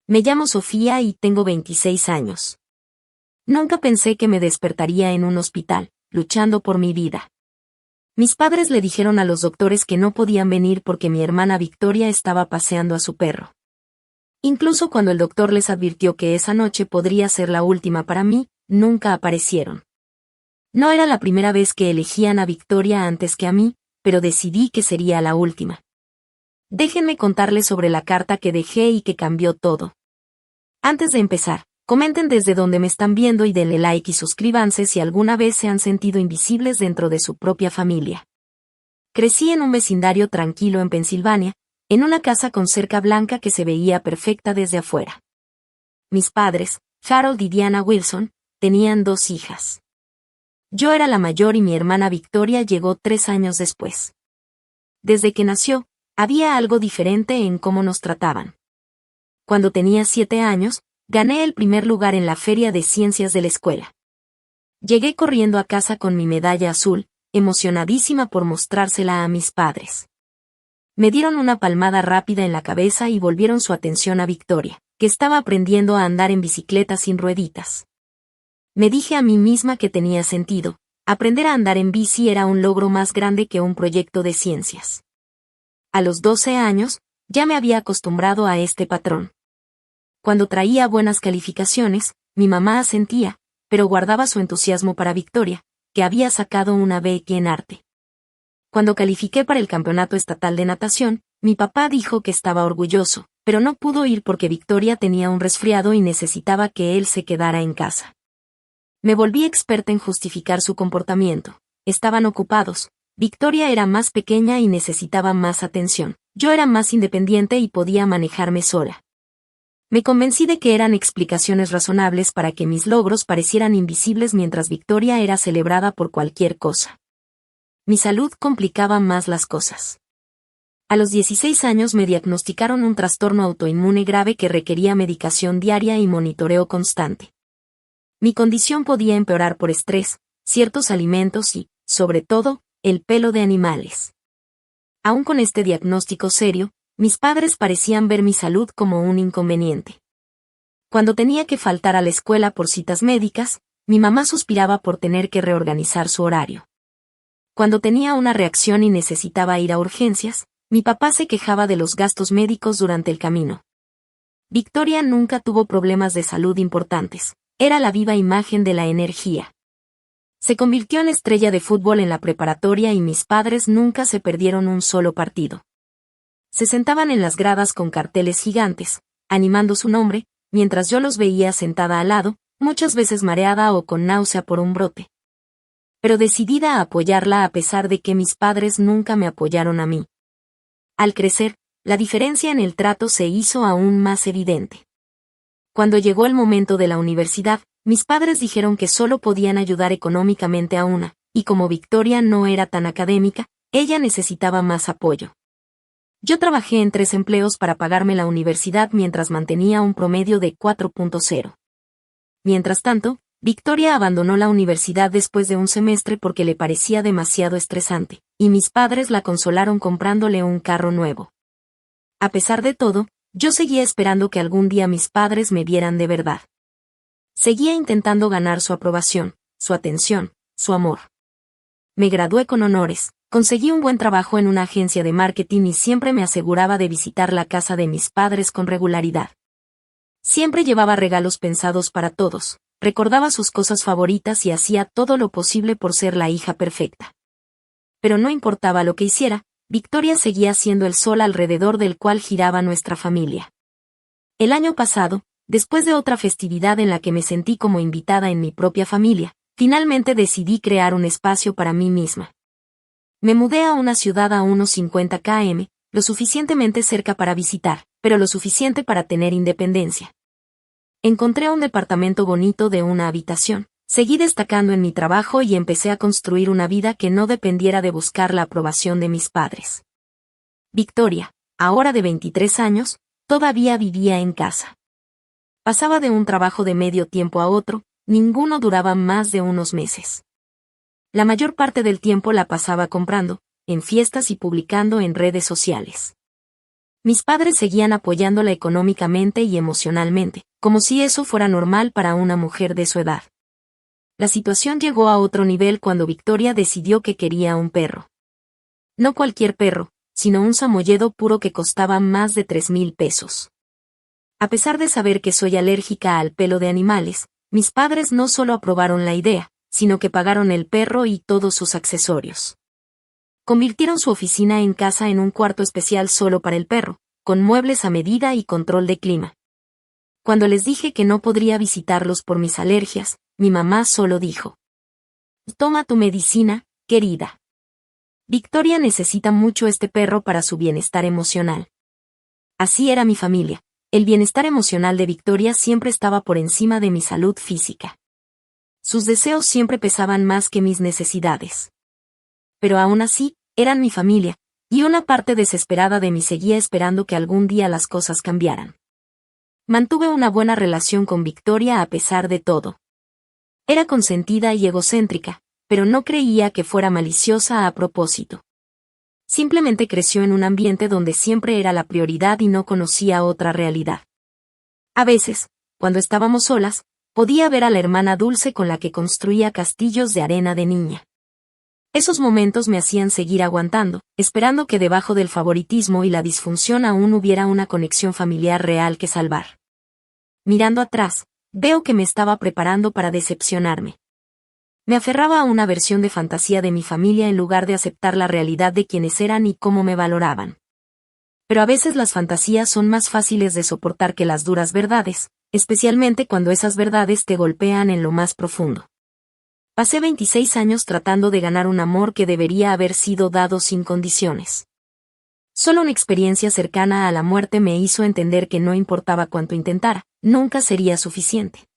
Me llamo Sofía y tengo 26 años. Nunca pensé que me despertaría en un hospital, luchando por mi vida. Mis padres le dijeron a los doctores que no podían venir porque mi hermana Victoria estaba paseando a su perro. Incluso cuando el doctor les advirtió que esa noche podría ser la última para mí, nunca aparecieron. No era la primera vez que elegían a Victoria antes que a mí, pero decidí que sería la última. Déjenme contarles sobre la carta que dejé y que cambió todo. Antes de empezar, comenten desde donde me están viendo y denle like y suscríbanse si alguna vez se han sentido invisibles dentro de su propia familia. Crecí en un vecindario tranquilo en Pensilvania, en una casa con cerca blanca que se veía perfecta desde afuera. Mis padres, Harold y Diana Wilson, tenían 2 hijas. Yo era la mayor y mi hermana Victoria llegó 3 años después. Desde que nació, había algo diferente en cómo nos trataban. Cuando tenía 7 años, gané el primer lugar en la feria de ciencias de la escuela. Llegué corriendo a casa con mi medalla azul, emocionadísima por mostrársela a mis padres. Me dieron una palmada rápida en la cabeza y volvieron su atención a Victoria, que estaba aprendiendo a andar en bicicleta sin rueditas. Me dije a mí misma que tenía sentido, aprender a andar en bici era un logro más grande que un proyecto de ciencias. A los 12 años, ya me había acostumbrado a este patrón. Cuando traía buenas calificaciones, mi mamá asentía, pero guardaba su entusiasmo para Victoria, que había sacado una BQ en arte. Cuando califiqué para el campeonato estatal de natación, mi papá dijo que estaba orgulloso, pero no pudo ir porque Victoria tenía un resfriado y necesitaba que él se quedara en casa. Me volví experta en justificar su comportamiento. Estaban ocupados. Victoria era más pequeña y necesitaba más atención. Yo era más independiente y podía manejarme sola. Me convencí de que eran explicaciones razonables para que mis logros parecieran invisibles mientras Victoria era celebrada por cualquier cosa. Mi salud complicaba más las cosas. A los 16 años me diagnosticaron un trastorno autoinmune grave que requería medicación diaria y monitoreo constante. Mi condición podía empeorar por estrés, ciertos alimentos y, sobre todo, el pelo de animales. Aún con este diagnóstico serio, mis padres parecían ver mi salud como un inconveniente. Cuando tenía que faltar a la escuela por citas médicas, mi mamá suspiraba por tener que reorganizar su horario. Cuando tenía una reacción y necesitaba ir a urgencias, mi papá se quejaba de los gastos médicos durante el camino. Victoria nunca tuvo problemas de salud importantes, era la viva imagen de la energía. Se convirtió en estrella de fútbol en la preparatoria y mis padres nunca se perdieron un solo partido. Se sentaban en las gradas con carteles gigantes, animando su nombre, mientras yo los veía sentada al lado, muchas veces mareada o con náusea por un brote. Pero decidida a apoyarla a pesar de que mis padres nunca me apoyaron a mí. Al crecer, la diferencia en el trato se hizo aún más evidente. Cuando llegó el momento de la universidad, mis padres dijeron que solo podían ayudar económicamente a una, y como Victoria no era tan académica, ella necesitaba más apoyo. Yo trabajé en 3 empleos para pagarme la universidad mientras mantenía un promedio de 4.0. Mientras tanto, Victoria abandonó la universidad después de un semestre porque le parecía demasiado estresante, y mis padres la consolaron comprándole un carro nuevo. A pesar de todo, yo seguía esperando que algún día mis padres me vieran de verdad. Seguía intentando ganar su aprobación, su atención, su amor. Me gradué con honores, conseguí un buen trabajo en una agencia de marketing y siempre me aseguraba de visitar la casa de mis padres con regularidad. Siempre llevaba regalos pensados para todos, recordaba sus cosas favoritas y hacía todo lo posible por ser la hija perfecta. Pero no importaba lo que hiciera, Victoria seguía siendo el sol alrededor del cual giraba nuestra familia. El año pasado, después de otra festividad en la que me sentí como invitada en mi propia familia, finalmente decidí crear un espacio para mí misma. Me mudé a una ciudad a unos 50 km, lo suficientemente cerca para visitar, pero lo suficiente para tener independencia. Encontré un departamento bonito de una habitación, seguí destacando en mi trabajo y empecé a construir una vida que no dependiera de buscar la aprobación de mis padres. Victoria, ahora de 23 años, todavía vivía en casa. Pasaba de un trabajo de medio tiempo a otro, ninguno duraba más de unos meses. La mayor parte del tiempo la pasaba comprando, en fiestas y publicando en redes sociales. Mis padres seguían apoyándola económicamente y emocionalmente, como si eso fuera normal para una mujer de su edad. La situación llegó a otro nivel cuando Victoria decidió que quería un perro. No cualquier perro, sino un samoyedo puro que costaba más de 3,000 pesos. A pesar de saber que soy alérgica al pelo de animales, mis padres no solo aprobaron la idea, sino que pagaron el perro y todos sus accesorios. Convirtieron su oficina en casa en un cuarto especial solo para el perro, con muebles a medida y control de clima. Cuando les dije que no podría visitarlos por mis alergias, mi mamá solo dijo: «Toma tu medicina, querida. Victoria necesita mucho este perro para su bienestar emocional». Así era mi familia. El bienestar emocional de Victoria siempre estaba por encima de mi salud física. Sus deseos siempre pesaban más que mis necesidades. Pero aún así, eran mi familia, y una parte desesperada de mí seguía esperando que algún día las cosas cambiaran. Mantuve una buena relación con Victoria a pesar de todo. Era consentida y egocéntrica, pero no creía que fuera maliciosa a propósito. Simplemente creció en un ambiente donde siempre era la prioridad y no conocía otra realidad. A veces, cuando estábamos solas, podía ver a la hermana Dulce con la que construía castillos de arena de niña. Esos momentos me hacían seguir aguantando, esperando que debajo del favoritismo y la disfunción aún hubiera una conexión familiar real que salvar. Mirando atrás, veo que me estaba preparando para decepcionarme. Me aferraba a una versión de fantasía de mi familia en lugar de aceptar la realidad de quienes eran y cómo me valoraban. Pero a veces las fantasías son más fáciles de soportar que las duras verdades, especialmente cuando esas verdades te golpean en lo más profundo. Pasé 26 años tratando de ganar un amor que debería haber sido dado sin condiciones. Solo una experiencia cercana a la muerte me hizo entender que no importaba cuánto intentara, nunca sería suficiente.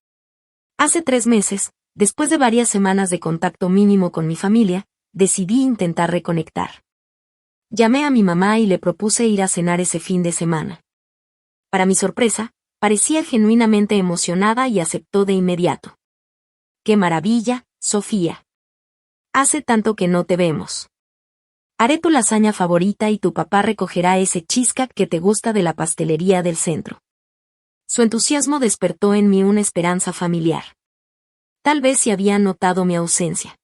Hace 3 meses, después de varias semanas de contacto mínimo con mi familia, decidí intentar reconectar. Llamé a mi mamá y le propuse ir a cenar ese fin de semana. Para mi sorpresa, parecía genuinamente emocionada y aceptó de inmediato. ¡Qué maravilla, Sofía! Hace tanto que no te vemos. Haré tu lasaña favorita y tu papá recogerá ese cheesecake que te gusta de la pastelería del centro. Su entusiasmo despertó en mí una esperanza familiar. Tal vez si habían notado mi ausencia.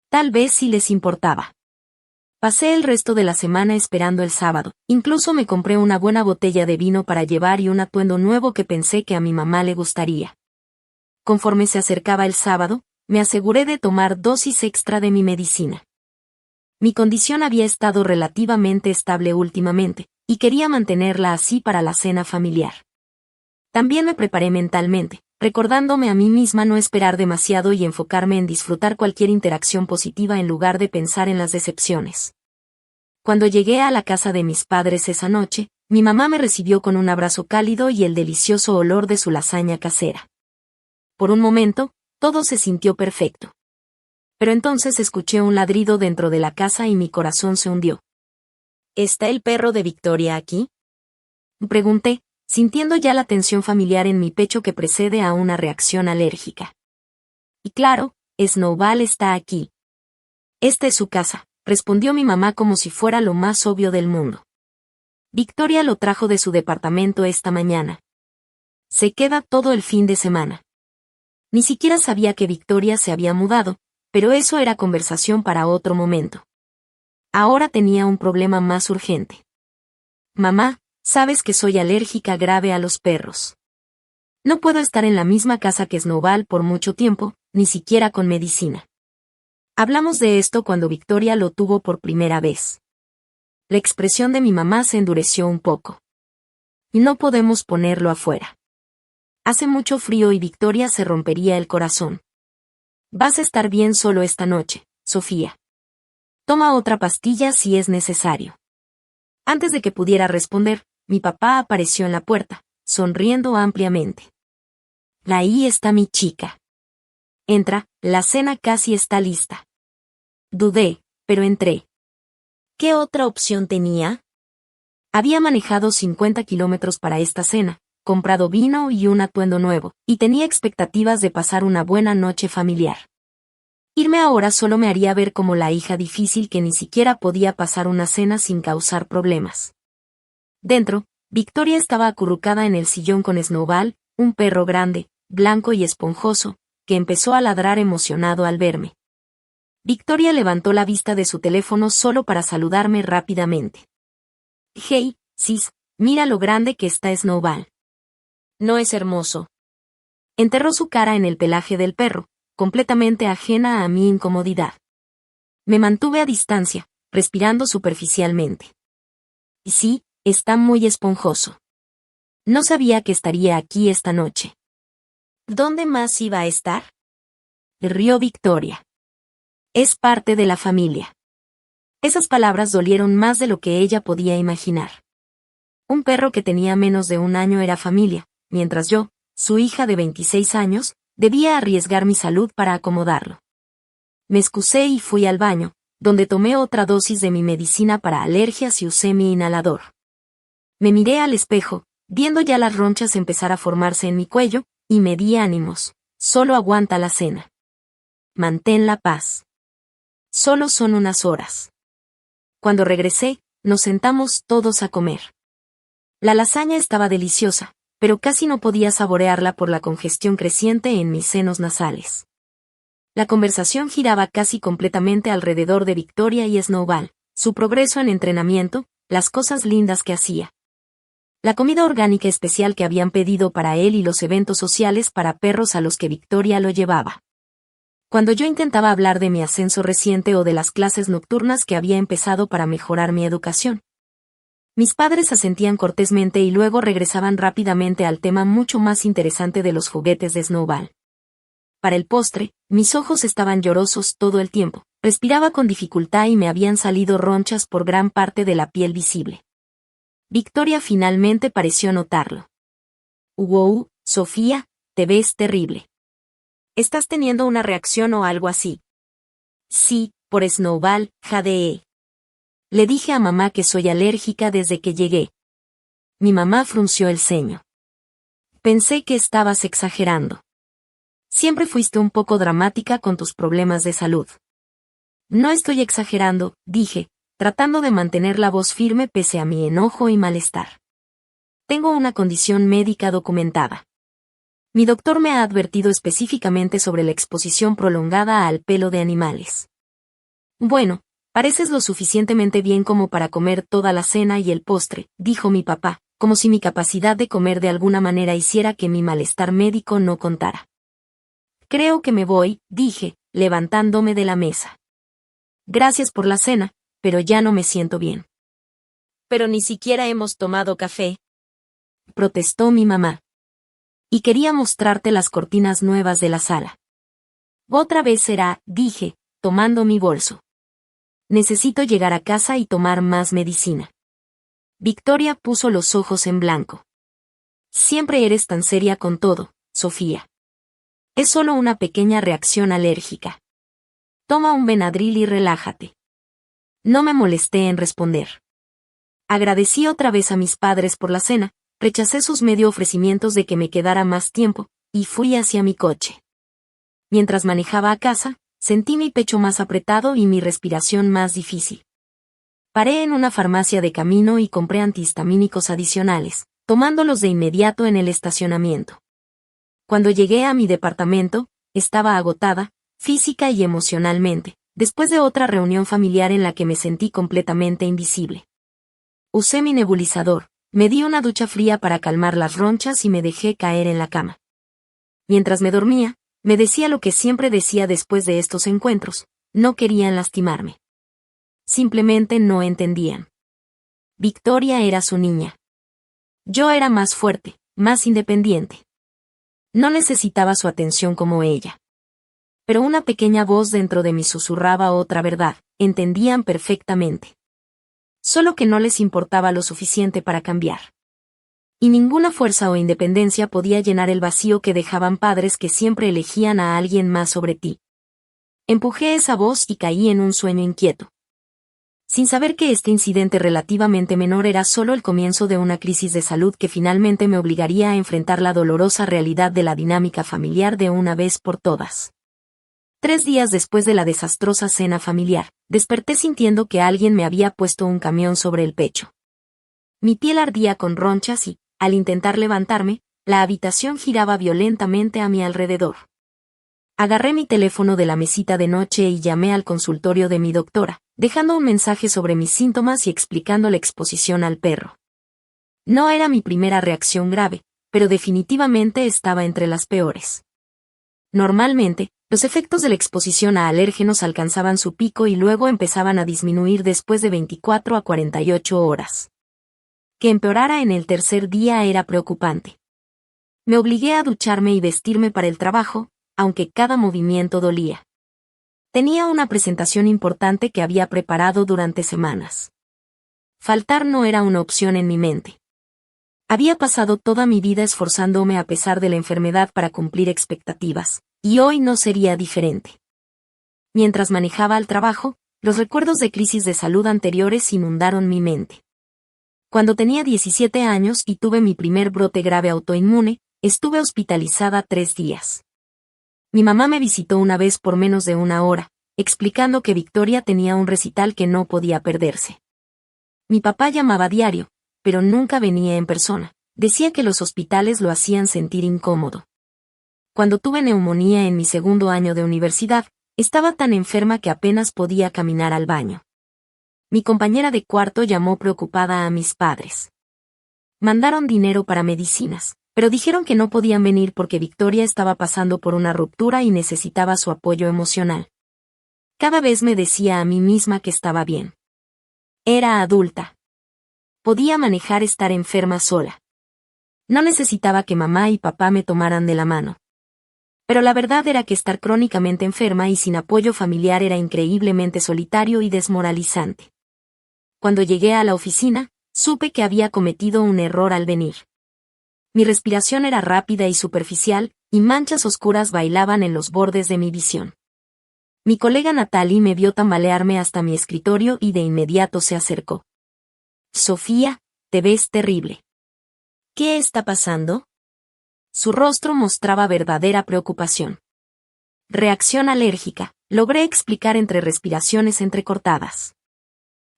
Tal vez si les importaba. Pasé el resto de la semana esperando el sábado, incluso me compré una buena botella de vino para llevar y un atuendo nuevo que pensé que a mi mamá le gustaría. Conforme se acercaba el sábado, me aseguré de tomar dosis extra de mi medicina. Mi condición había estado relativamente estable últimamente, y quería mantenerla así para la cena familiar. También me preparé mentalmente, recordándome a mí misma no esperar demasiado y enfocarme en disfrutar cualquier interacción positiva en lugar de pensar en las decepciones. Cuando llegué a la casa de mis padres esa noche, mi mamá me recibió con un abrazo cálido y el delicioso olor de su lasaña casera. Por un momento, todo se sintió perfecto. Pero entonces escuché un ladrido dentro de la casa y mi corazón se hundió. ¿Está el perro de Victoria aquí?, pregunté, sintiendo ya la tensión familiar en mi pecho que precede a una reacción alérgica. Y claro, Snowball está aquí. Esta es su casa, respondió mi mamá como si fuera lo más obvio del mundo. Victoria lo trajo de su departamento esta mañana. Se queda todo el fin de semana. Ni siquiera sabía que Victoria se había mudado, pero eso era conversación para otro momento. Ahora tenía un problema más urgente. Mamá, sabes que soy alérgica grave a los perros. No puedo estar en la misma casa que Snowball por mucho tiempo, ni siquiera con medicina. Hablamos de esto cuando Victoria lo tuvo por primera vez. La expresión de mi mamá se endureció un poco. No podemos ponerlo afuera. Hace mucho frío y Victoria se rompería el corazón. Vas a estar bien solo esta noche, Sofía. Toma otra pastilla si es necesario. Antes de que pudiera responder, mi papá apareció en la puerta, sonriendo ampliamente. Ahí está mi chica. Entra, la cena casi está lista. Dudé, pero entré. ¿Qué otra opción tenía? Había manejado 50 kilómetros para esta cena, comprado vino y un atuendo nuevo, y tenía expectativas de pasar una buena noche familiar. Irme ahora solo me haría ver como la hija difícil que ni siquiera podía pasar una cena sin causar problemas. Dentro, Victoria estaba acurrucada en el sillón con Snowball, un perro grande, blanco y esponjoso, que empezó a ladrar emocionado al verme. Victoria levantó la vista de su teléfono solo para saludarme rápidamente. «Hey, sis, mira lo grande que está Snowball. ¿No es hermoso?». Enterró su cara en el pelaje del perro, completamente ajena a mi incomodidad. Me mantuve a distancia, respirando superficialmente. Sí, está muy esponjoso. No sabía que estaría aquí esta noche. ¿Dónde más iba a estar?, rió Victoria. Es parte de la familia. Esas palabras dolieron más de lo que ella podía imaginar. Un perro que tenía menos de un año era familia, mientras yo, su hija de 26 años, debía arriesgar mi salud para acomodarlo. Me excusé y fui al baño, donde tomé otra dosis de mi medicina para alergias y usé mi inhalador. Me miré al espejo, viendo ya las ronchas empezar a formarse en mi cuello, y me di ánimos. Solo aguanta la cena. Mantén la paz. Solo son unas horas. Cuando regresé, nos sentamos todos a comer. La lasaña estaba deliciosa, pero casi no podía saborearla por la congestión creciente en mis senos nasales. La conversación giraba casi completamente alrededor de Victoria y Snowball, su progreso en entrenamiento, las cosas lindas que hacía. La comida orgánica especial que habían pedido para él y los eventos sociales para perros a los que Victoria lo llevaba. Cuando yo intentaba hablar de mi ascenso reciente o de las clases nocturnas que había empezado para mejorar mi educación, mis padres asentían cortésmente y luego regresaban rápidamente al tema mucho más interesante de los juguetes de Snowball. Para el postre, mis ojos estaban llorosos todo el tiempo, respiraba con dificultad y me habían salido ronchas por gran parte de la piel visible. Victoria finalmente pareció notarlo. «Wow, Sofía, te ves terrible. ¿Estás teniendo una reacción o algo así?». «Sí, por Snowball, jadee. Le dije a mamá que soy alérgica desde que llegué». Mi mamá frunció el ceño. «Pensé que estabas exagerando. Siempre fuiste un poco dramática con tus problemas de salud». «No estoy exagerando», dije, tratando de mantener la voz firme pese a mi enojo y malestar. «Tengo una condición médica documentada. Mi doctor me ha advertido específicamente sobre la exposición prolongada al pelo de animales». «Bueno, pareces lo suficientemente bien como para comer toda la cena y el postre», dijo mi papá, como si mi capacidad de comer de alguna manera hiciera que mi malestar médico no contara. «Creo que me voy», dije, levantándome de la mesa. «Gracias por la cena, pero ya no me siento bien». «Pero ni siquiera hemos tomado café», protestó mi mamá. «Y quería mostrarte las cortinas nuevas de la sala». «Otra vez será», dije, tomando mi bolso. «Necesito llegar a casa y tomar más medicina». Victoria puso los ojos en blanco. «Siempre eres tan seria con todo, Sofía. Es solo una pequeña reacción alérgica. Toma un Benadryl y relájate». No me molesté en responder. Agradecí otra vez a mis padres por la cena, rechacé sus medio ofrecimientos de que me quedara más tiempo, y fui hacia mi coche. Mientras manejaba a casa, sentí mi pecho más apretado y mi respiración más difícil. Paré en una farmacia de camino y compré antihistamínicos adicionales, tomándolos de inmediato en el estacionamiento. Cuando llegué a mi departamento, estaba agotada, física y emocionalmente, después de otra reunión familiar en la que me sentí completamente invisible. Usé mi nebulizador, me di una ducha fría para calmar las ronchas y me dejé caer en la cama. Mientras me dormía, me decía lo que siempre decía después de estos encuentros: no querían lastimarme. Simplemente no entendían. Victoria era su niña. Yo era más fuerte, más independiente. No necesitaba su atención como ella. Pero una pequeña voz dentro de mí susurraba otra verdad: entendían perfectamente. Solo que no les importaba lo suficiente para cambiar. Y ninguna fuerza o independencia podía llenar el vacío que dejaban padres que siempre elegían a alguien más sobre ti. Empujé esa voz y caí en un sueño inquieto. Sin saber que este incidente relativamente menor era solo el comienzo de una crisis de salud que finalmente me obligaría a enfrentar la dolorosa realidad de la dinámica familiar de una vez por todas. 3 días después de la desastrosa cena familiar, desperté sintiendo que alguien me había puesto un camión sobre el pecho. Mi piel ardía con ronchas y, al intentar levantarme, la habitación giraba violentamente a mi alrededor. Agarré mi teléfono de la mesita de noche y llamé al consultorio de mi doctora, dejando un mensaje sobre mis síntomas y explicando la exposición al perro. No era mi primera reacción grave, pero definitivamente estaba entre las peores. Normalmente, los efectos de la exposición a alérgenos alcanzaban su pico y luego empezaban a disminuir después de 24 a 48 horas. Que empeorara en el tercer día era preocupante. Me obligué a ducharme y vestirme para el trabajo, aunque cada movimiento dolía. Tenía una presentación importante que había preparado durante semanas. Faltar no era una opción en mi mente. Había pasado toda mi vida esforzándome a pesar de la enfermedad para cumplir expectativas, y hoy no sería diferente. Mientras manejaba al trabajo, los recuerdos de crisis de salud anteriores inundaron mi mente. Cuando tenía 17 años y tuve mi primer brote grave autoinmune, estuve hospitalizada 3 días. Mi mamá me visitó una vez por menos de una hora, explicando que Victoria tenía un recital que no podía perderse. Mi papá llamaba diario, pero nunca venía en persona. Decía que los hospitales lo hacían sentir incómodo. Cuando tuve neumonía en mi segundo año de universidad, estaba tan enferma que apenas podía caminar al baño. Mi compañera de cuarto llamó preocupada a mis padres. Mandaron dinero para medicinas, pero dijeron que no podían venir porque Victoria estaba pasando por una ruptura y necesitaba su apoyo emocional. Cada vez me decía a mí misma que estaba bien. Era adulta. Podía manejar estar enferma sola. No necesitaba que mamá y papá me tomaran de la mano. Pero la verdad era que estar crónicamente enferma y sin apoyo familiar era increíblemente solitario y desmoralizante. Cuando llegué a la oficina, supe que había cometido un error al venir. Mi respiración era rápida y superficial, y manchas oscuras bailaban en los bordes de mi visión. Mi colega Natalie me vio tambalearme hasta mi escritorio y de inmediato se acercó. «Sofía, te ves terrible. ¿Qué está pasando?» Su rostro mostraba verdadera preocupación. «Reacción alérgica», logré explicar entre respiraciones entrecortadas.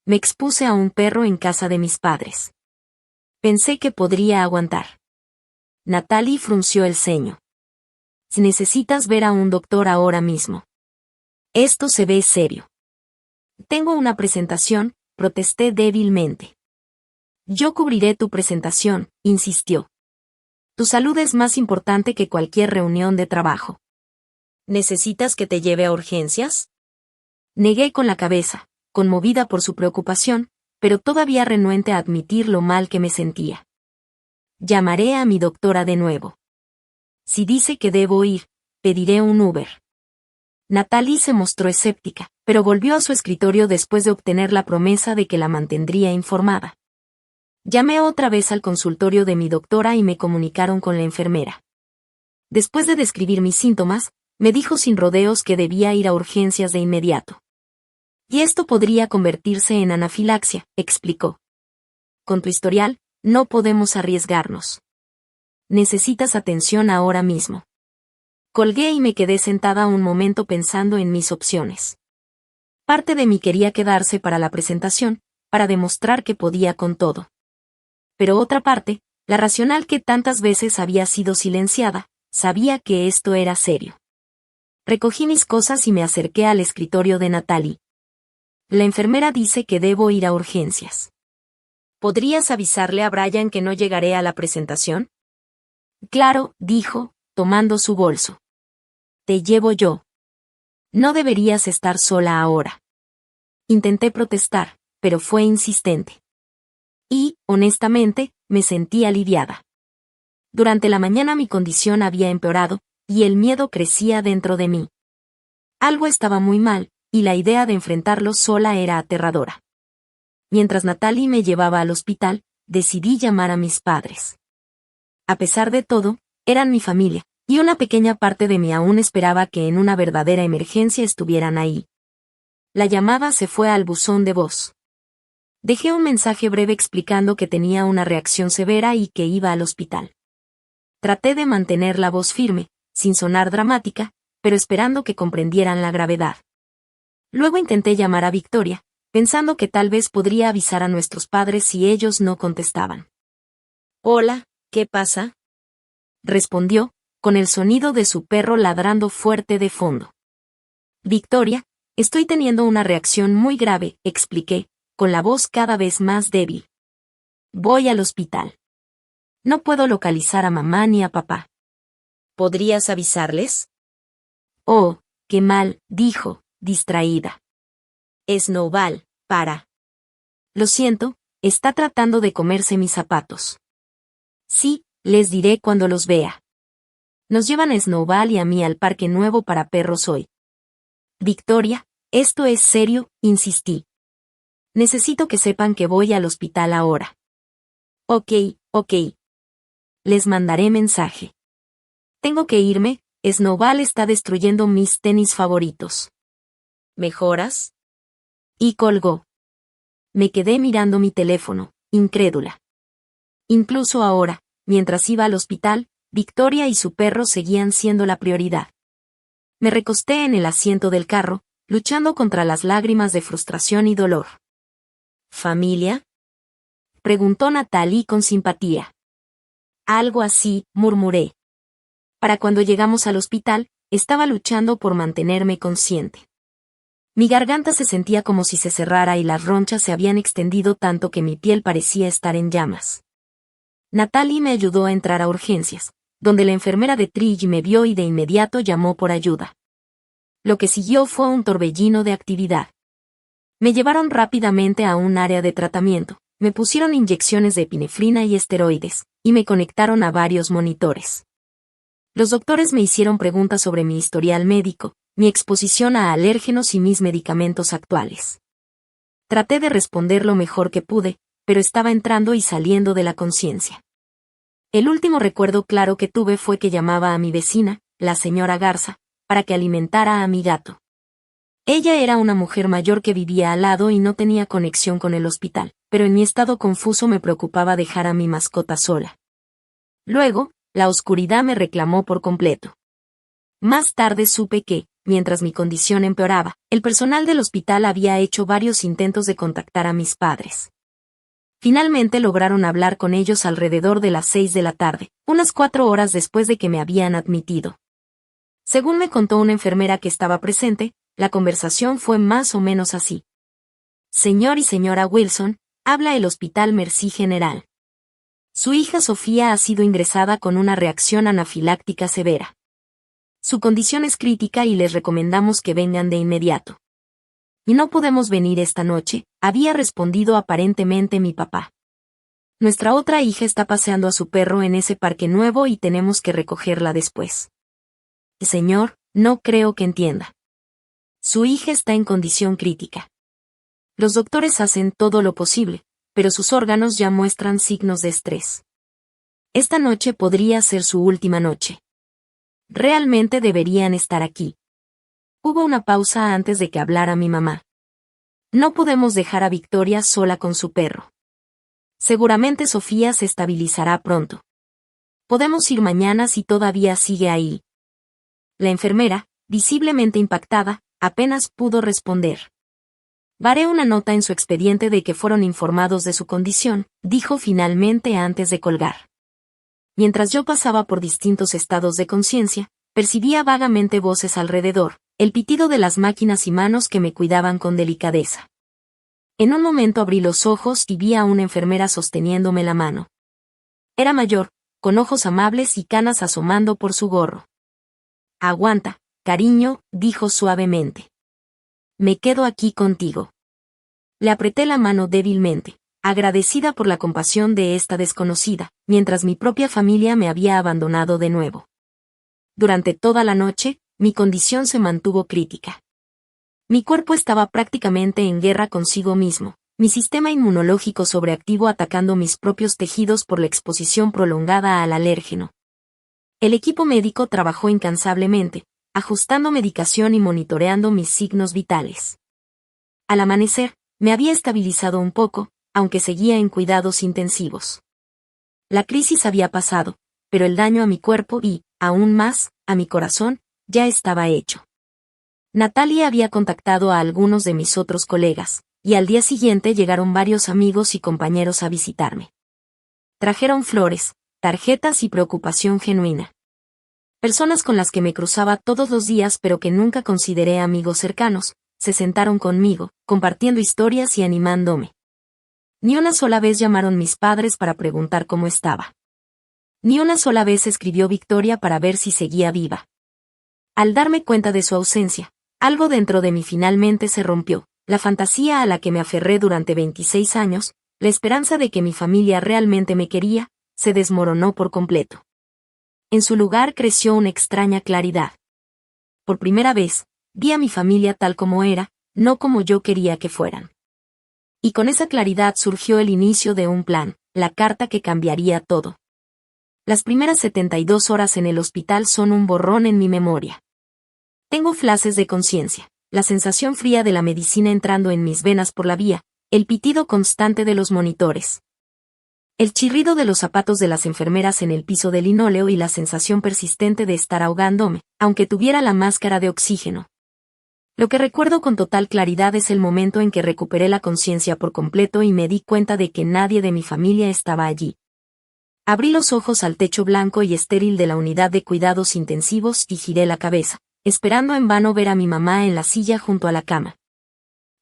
Me expuse a un perro en casa de mis padres. Pensé que podría aguantar. Natalie frunció el ceño. «Si necesitas ver a un doctor ahora mismo. Esto se ve serio». «Tengo una presentación», protesté débilmente. «Yo cubriré tu presentación», insistió. «Tu salud es más importante que cualquier reunión de trabajo». «¿Necesitas que te lleve a urgencias?». Negué con la cabeza, conmovida por su preocupación, pero todavía renuente a admitir lo mal que me sentía. «Llamaré a mi doctora de nuevo. Si dice que debo ir, pediré un Uber». Natalie se mostró escéptica, pero volvió a su escritorio después de obtener la promesa de que la mantendría informada. Llamé otra vez al consultorio de mi doctora y me comunicaron con la enfermera. Después de describir mis síntomas, me dijo sin rodeos que debía ir a urgencias de inmediato. «Y esto podría convertirse en anafilaxia», explicó. «Con tu historial, no podemos arriesgarnos. Necesitas atención ahora mismo». Colgué y me quedé sentada un momento pensando en mis opciones. Parte de mí quería quedarse para la presentación, para demostrar que podía con todo. Pero otra parte, la racional que tantas veces había sido silenciada, sabía que esto era serio. Recogí mis cosas y me acerqué al escritorio de Natalie. «La enfermera dice que debo ir a urgencias. ¿Podrías avisarle a Brian que no llegaré a la presentación?» «Claro», dijo, tomando su bolso. «Te llevo yo. No deberías estar sola ahora». Intenté protestar, pero fue insistente. Y, honestamente, me sentí aliviada. Durante la mañana mi condición había empeorado, y el miedo crecía dentro de mí. Algo estaba muy mal, y la idea de enfrentarlo sola era aterradora. Mientras Natalie me llevaba al hospital, decidí llamar a mis padres. A pesar de todo, eran mi familia, y una pequeña parte de mí aún esperaba que en una verdadera emergencia estuvieran ahí. La llamada se fue al buzón de voz. Dejé un mensaje breve explicando que tenía una reacción severa y que iba al hospital. Traté de mantener la voz firme, sin sonar dramática, pero esperando que comprendieran la gravedad. Luego intenté llamar a Victoria, pensando que tal vez podría avisar a nuestros padres si ellos no contestaban. «Hola, ¿qué pasa?», respondió, con el sonido de su perro ladrando fuerte de fondo. «Victoria, estoy teniendo una reacción muy grave», expliqué, con la voz cada vez más débil. «Voy al hospital. No puedo localizar a mamá ni a papá». «¿Podrías avisarles?». «Oh, qué mal», dijo, distraída. «Snowball, para». «Lo siento, está tratando de comerse mis zapatos». «Sí, les diré cuando los vea». Nos llevan a Snowball y a mí al parque nuevo para perros hoy. «Victoria, esto es serio», insistí. «Necesito que sepan que voy al hospital ahora». Ok. Les mandaré mensaje. Tengo que irme, Snowball está destruyendo mis tenis favoritos. ¿Mejoras? Y colgó. Me quedé mirando mi teléfono, incrédula. Incluso ahora, mientras iba al hospital, Victoria y su perro seguían siendo la prioridad. Me recosté en el asiento del carro, luchando contra las lágrimas de frustración y dolor. ¿Familia?, preguntó Natalie con simpatía. Algo así, murmuré. Para cuando llegamos al hospital, estaba luchando por mantenerme consciente. Mi garganta se sentía como si se cerrara y las ronchas se habían extendido tanto que mi piel parecía estar en llamas. Natalie me ayudó a entrar a urgencias, donde la enfermera de Trish me vio y de inmediato llamó por ayuda. Lo que siguió fue un torbellino de actividad. Me llevaron rápidamente a un área de tratamiento, me pusieron inyecciones de epinefrina y esteroides, y me conectaron a varios monitores. Los doctores me hicieron preguntas sobre mi historial médico, mi exposición a alérgenos y mis medicamentos actuales. Traté de responder lo mejor que pude, pero estaba entrando y saliendo de la conciencia. El último recuerdo claro que tuve fue que llamaba a mi vecina, la señora Garza, para que alimentara a mi gato. Ella era una mujer mayor que vivía al lado y no tenía conexión con el hospital, pero en mi estado confuso me preocupaba dejar a mi mascota sola. Luego, la oscuridad me reclamó por completo. Más tarde supe que, mientras mi condición empeoraba, el personal del hospital había hecho varios intentos de contactar a mis padres. Finalmente lograron hablar con ellos alrededor de las 6 de la tarde, unas 4 horas después de que me habían admitido. Según me contó una enfermera que estaba presente, la conversación fue más o menos así. Señor y señora Wilson, habla el Hospital Mercy General. Su hija Sofía ha sido ingresada con una reacción anafiláctica severa. Su condición es crítica y les recomendamos que vengan de inmediato. Y no podemos venir esta noche, había respondido aparentemente mi papá. Nuestra otra hija está paseando a su perro en ese parque nuevo y tenemos que recogerla después. Señor, no creo que entienda. Su hija está en condición crítica. Los doctores hacen todo lo posible, pero sus órganos ya muestran signos de estrés. Esta noche podría ser su última noche. Realmente deberían estar aquí. Hubo una pausa antes de que hablara mi mamá. No podemos dejar a Victoria sola con su perro. Seguramente Sofía se estabilizará pronto. Podemos ir mañana si todavía sigue ahí. La enfermera, visiblemente impactada, apenas pudo responder. Haré una nota en su expediente de que fueron informados de su condición, dijo finalmente antes de colgar. Mientras yo pasaba por distintos estados de conciencia, percibía vagamente voces alrededor, el pitido de las máquinas y manos que me cuidaban con delicadeza. En un momento abrí los ojos y vi a una enfermera sosteniéndome la mano. Era mayor, con ojos amables y canas asomando por su gorro. Aguanta, cariño, dijo suavemente. Me quedo aquí contigo. Le apreté la mano débilmente, agradecida por la compasión de esta desconocida, mientras mi propia familia me había abandonado de nuevo. Durante toda la noche, mi condición se mantuvo crítica. Mi cuerpo estaba prácticamente en guerra consigo mismo, mi sistema inmunológico sobreactivo atacando mis propios tejidos por la exposición prolongada al alérgeno. El equipo médico trabajó incansablemente, ajustando medicación y monitoreando mis signos vitales. Al amanecer, me había estabilizado un poco, aunque seguía en cuidados intensivos. La crisis había pasado, pero el daño a mi cuerpo y, aún más, a mi corazón, ya estaba hecho. Natalie había contactado a algunos de mis otros colegas, y al día siguiente llegaron varios amigos y compañeros a visitarme. Trajeron flores, tarjetas y preocupación genuina. Personas con las que me cruzaba todos los días pero que nunca consideré amigos cercanos, se sentaron conmigo, compartiendo historias y animándome. Ni una sola vez llamaron mis padres para preguntar cómo estaba. Ni una sola vez escribió Victoria para ver si seguía viva. Al darme cuenta de su ausencia, algo dentro de mí finalmente se rompió, la fantasía a la que me aferré durante 26 años, la esperanza de que mi familia realmente me quería, se desmoronó por completo. En su lugar creció una extraña claridad. Por primera vez, vi a mi familia tal como era, no como yo quería que fueran. Y con esa claridad surgió el inicio de un plan, la carta que cambiaría todo. Las primeras 72 horas en el hospital son un borrón en mi memoria. Tengo flashes de conciencia, la sensación fría de la medicina entrando en mis venas por la vía, el pitido constante de los monitores. El chirrido de los zapatos de las enfermeras en el piso de linóleo y la sensación persistente de estar ahogándome, aunque tuviera la máscara de oxígeno. Lo que recuerdo con total claridad es el momento en que recuperé la conciencia por completo y me di cuenta de que nadie de mi familia estaba allí. Abrí los ojos al techo blanco y estéril de la unidad de cuidados intensivos y giré la cabeza, esperando en vano ver a mi mamá en la silla junto a la cama.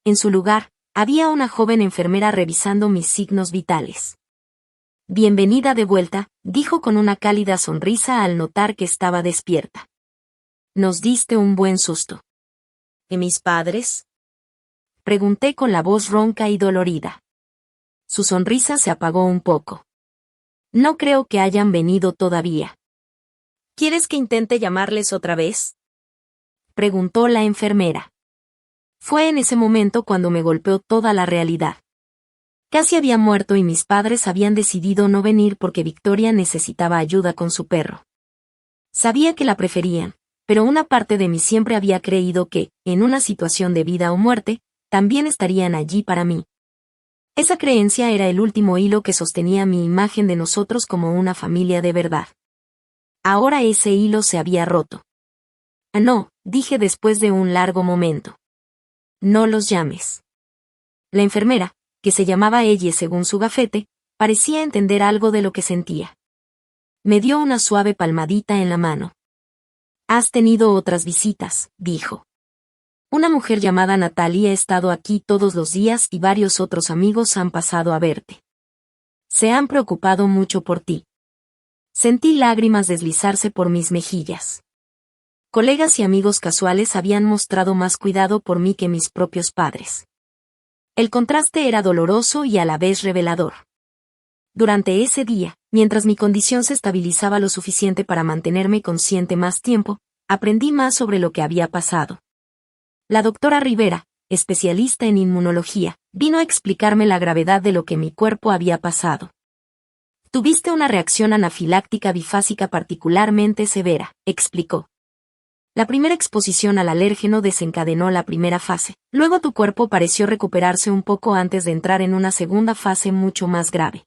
En su lugar, había una joven enfermera revisando mis signos vitales. Bienvenida de vuelta, dijo con una cálida sonrisa al notar que estaba despierta. Nos diste un buen susto. ¿Y mis padres? Pregunté con la voz ronca y dolorida. Su sonrisa se apagó un poco. No creo que hayan venido todavía. ¿Quieres que intente llamarles otra vez? Preguntó la enfermera. Fue en ese momento cuando me golpeó toda la realidad. Casi había muerto y mis padres habían decidido no venir porque Victoria necesitaba ayuda con su perro. Sabía que la preferían, pero una parte de mí siempre había creído que, en una situación de vida o muerte, también estarían allí para mí. Esa creencia era el último hilo que sostenía mi imagen de nosotros como una familia de verdad. Ahora ese hilo se había roto. No, dije después de un largo momento. No los llames. La enfermera, que se llamaba Elle según su gafete, parecía entender algo de lo que sentía. Me dio una suave palmadita en la mano. Has tenido otras visitas, dijo. Una mujer llamada Natalie ha estado aquí todos los días y varios otros amigos han pasado a verte. Se han preocupado mucho por ti. Sentí lágrimas deslizarse por mis mejillas. Colegas y amigos casuales habían mostrado más cuidado por mí que mis propios padres. El contraste era doloroso y a la vez revelador. Durante ese día, mientras mi condición se estabilizaba lo suficiente para mantenerme consciente más tiempo, aprendí más sobre lo que había pasado. La doctora Rivera, especialista en inmunología, vino a explicarme la gravedad de lo que mi cuerpo había pasado. Tuviste una reacción anafiláctica bifásica particularmente severa, explicó. La primera exposición al alérgeno desencadenó la primera fase. Luego tu cuerpo pareció recuperarse un poco antes de entrar en una segunda fase mucho más grave.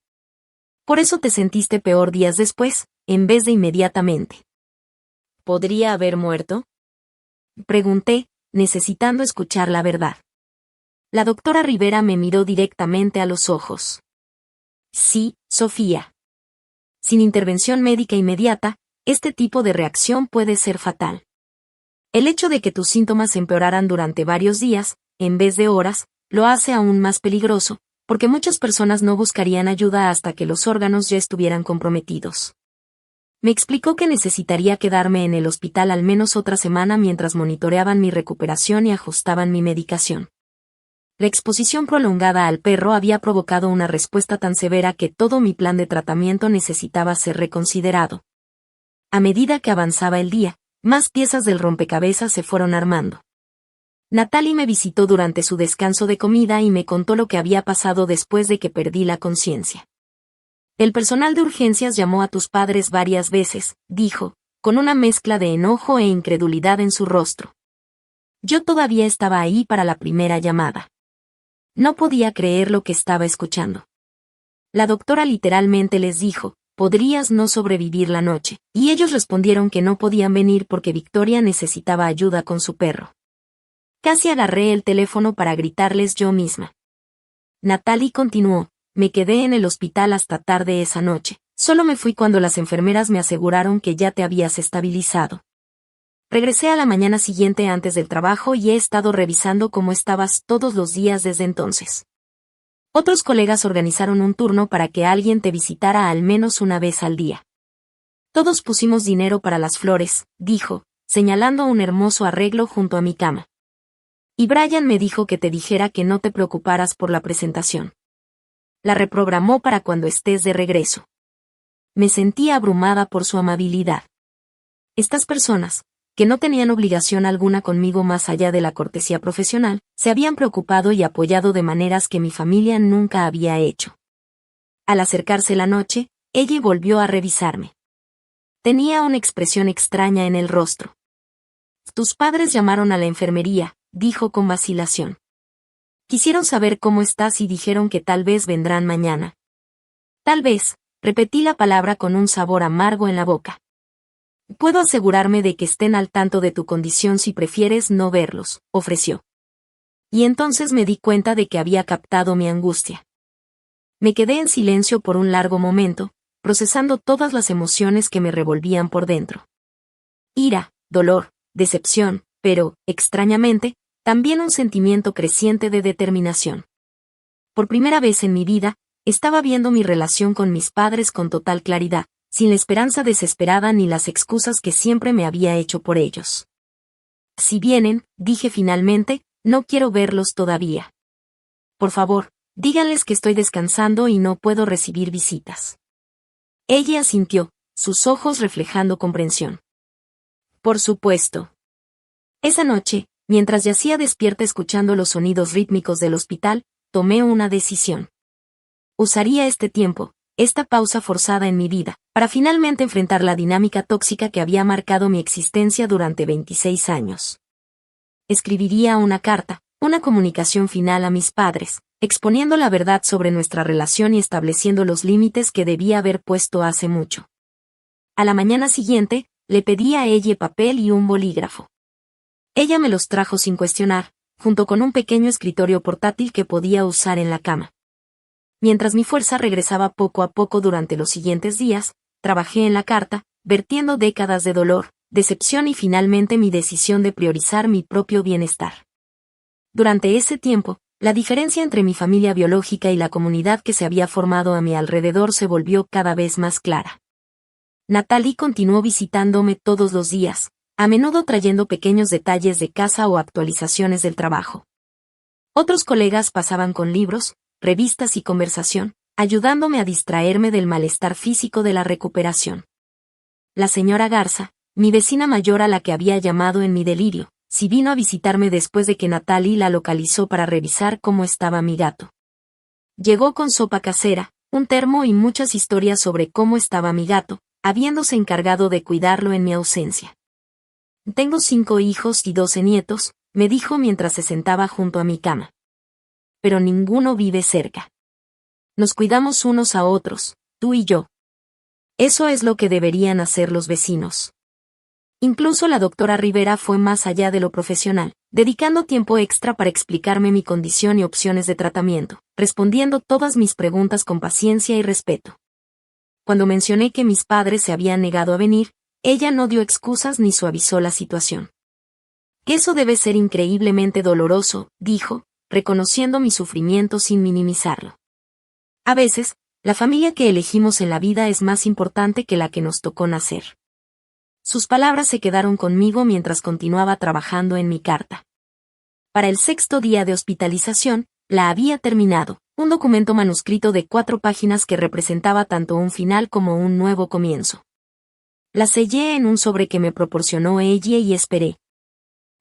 Por eso te sentiste peor días después, en vez de inmediatamente. ¿Podría haber muerto? Pregunté, necesitando escuchar la verdad. La doctora Rivera me miró directamente a los ojos. Sí, Sofía. Sin intervención médica inmediata, este tipo de reacción puede ser fatal. El hecho de que tus síntomas empeoraran durante varios días, en vez de horas, lo hace aún más peligroso, porque muchas personas no buscarían ayuda hasta que los órganos ya estuvieran comprometidos. Me explicó que necesitaría quedarme en el hospital al menos otra semana mientras monitoreaban mi recuperación y ajustaban mi medicación. La exposición prolongada al perro había provocado una respuesta tan severa que todo mi plan de tratamiento necesitaba ser reconsiderado. A medida que avanzaba el día, más piezas del rompecabezas se fueron armando. Natalie me visitó durante su descanso de comida y me contó lo que había pasado después de que perdí la conciencia. El personal de urgencias llamó a tus padres varias veces, dijo, con una mezcla de enojo e incredulidad en su rostro. Yo todavía estaba ahí para la primera llamada. No podía creer lo que estaba escuchando. La doctora literalmente les dijo, podrías no sobrevivir la noche, y ellos respondieron que no podían venir porque Victoria necesitaba ayuda con su perro. Casi agarré el teléfono para gritarles yo misma. Natalie continuó, me quedé en el hospital hasta tarde esa noche. Solo me fui cuando las enfermeras me aseguraron que ya te habías estabilizado. Regresé a la mañana siguiente antes del trabajo y he estado revisando cómo estabas todos los días desde entonces. Otros colegas organizaron un turno para que alguien te visitara al menos una vez al día. Todos pusimos dinero para las flores, dijo, señalando un hermoso arreglo junto a mi cama. Y Brian me dijo que te dijera que no te preocuparas por la presentación. La reprogramó para cuando estés de regreso. Me sentí abrumada por su amabilidad. Estas personas, que no tenían obligación alguna conmigo más allá de la cortesía profesional, se habían preocupado y apoyado de maneras que mi familia nunca había hecho. Al acercarse la noche, ella volvió a revisarme. Tenía una expresión extraña en el rostro. Tus padres llamaron a la enfermería, dijo con vacilación. Quisieron saber cómo estás y dijeron que tal vez vendrán mañana. Tal vez, repetí la palabra con un sabor amargo en la boca. Puedo asegurarme de que estén al tanto de tu condición si prefieres no verlos, ofreció. Y entonces me di cuenta de que había captado mi angustia. Me quedé en silencio por un largo momento, procesando todas las emociones que me revolvían por dentro. Ira, dolor, decepción, pero, extrañamente, también un sentimiento creciente de determinación. Por primera vez en mi vida, estaba viendo mi relación con mis padres con total claridad, sin la esperanza desesperada ni las excusas que siempre me había hecho por ellos. Si vienen, dije finalmente, no quiero verlos todavía. Por favor, díganles que estoy descansando y no puedo recibir visitas. Ella asintió, sus ojos reflejando comprensión. Por supuesto. Esa noche, mientras yacía despierta escuchando los sonidos rítmicos del hospital, tomé una decisión. Usaría este tiempo, esta pausa forzada en mi vida, para finalmente enfrentar la dinámica tóxica que había marcado mi existencia durante 26 años. Escribiría una carta, una comunicación final a mis padres, exponiendo la verdad sobre nuestra relación y estableciendo los límites que debía haber puesto hace mucho. A la mañana siguiente, le pedí a ella papel y un bolígrafo. Ella me los trajo sin cuestionar, junto con un pequeño escritorio portátil que podía usar en la cama. Mientras mi fuerza regresaba poco a poco durante los siguientes días, trabajé en la carta, vertiendo décadas de dolor, decepción y finalmente mi decisión de priorizar mi propio bienestar. Durante ese tiempo, la diferencia entre mi familia biológica y la comunidad que se había formado a mi alrededor se volvió cada vez más clara. Natalie continuó visitándome todos los días, a menudo trayendo pequeños detalles de casa o actualizaciones del trabajo. Otros colegas pasaban con libros, revistas y conversación, ayudándome a distraerme del malestar físico de la recuperación. La señora Garza, mi vecina mayor a la que había llamado en mi delirio, sí vino a visitarme después de que Natalie la localizó para revisar cómo estaba mi gato. Llegó con sopa casera, un termo y muchas historias sobre cómo estaba mi gato, habiéndose encargado de cuidarlo en mi ausencia. Tengo 5 hijos y 12 nietos, me dijo mientras se sentaba junto a mi cama. Pero ninguno vive cerca. Nos cuidamos unos a otros, tú y yo. Eso es lo que deberían hacer los vecinos. Incluso la doctora Rivera fue más allá de lo profesional, dedicando tiempo extra para explicarme mi condición y opciones de tratamiento, respondiendo todas mis preguntas con paciencia y respeto. Cuando mencioné que mis padres se habían negado a venir, ella no dio excusas ni suavizó la situación. Que eso debe ser increíblemente doloroso, dijo, reconociendo mi sufrimiento sin minimizarlo. A veces, la familia que elegimos en la vida es más importante que la que nos tocó nacer. Sus palabras se quedaron conmigo mientras continuaba trabajando en mi carta. Para el 6º día de hospitalización, la había terminado, un documento manuscrito de 4 páginas que representaba tanto un final como un nuevo comienzo. La sellé en un sobre que me proporcionó ella y esperé.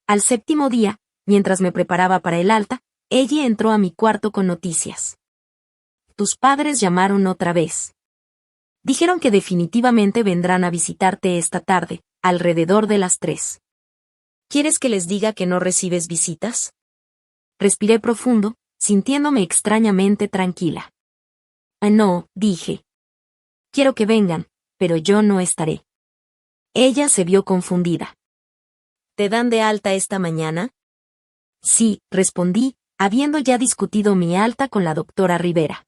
Al 7º día, mientras me preparaba para el alta, ella entró a mi cuarto con noticias. Tus padres llamaron otra vez. Dijeron que definitivamente vendrán a visitarte esta tarde, alrededor de las 3. ¿Quieres que les diga que no recibes visitas? Respiré profundo, sintiéndome extrañamente tranquila. No, dije. Quiero que vengan, pero yo no estaré. Ella se vio confundida. ¿Te dan de alta esta mañana? Sí, respondí, habiendo ya discutido mi alta con la doctora Rivera.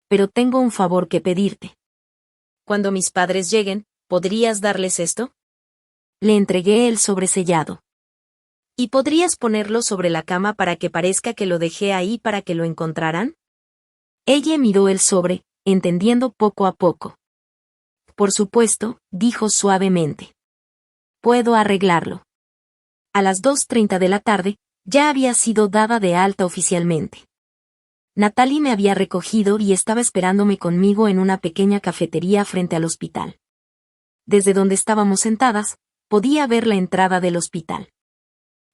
Pero tengo un favor que pedirte. Cuando mis padres lleguen, ¿podrías darles esto? Le entregué el sobresellado. ¿Y podrías ponerlo sobre la cama para que parezca que lo dejé ahí para que lo encontraran? Ella miró el sobre, entendiendo poco a poco. Por supuesto, dijo suavemente. Puedo arreglarlo. A las 2:30 de la tarde, ya había sido dada de alta oficialmente. Natalie me había recogido y estaba esperándome conmigo en una pequeña cafetería frente al hospital. Desde donde estábamos sentadas, podía ver la entrada del hospital.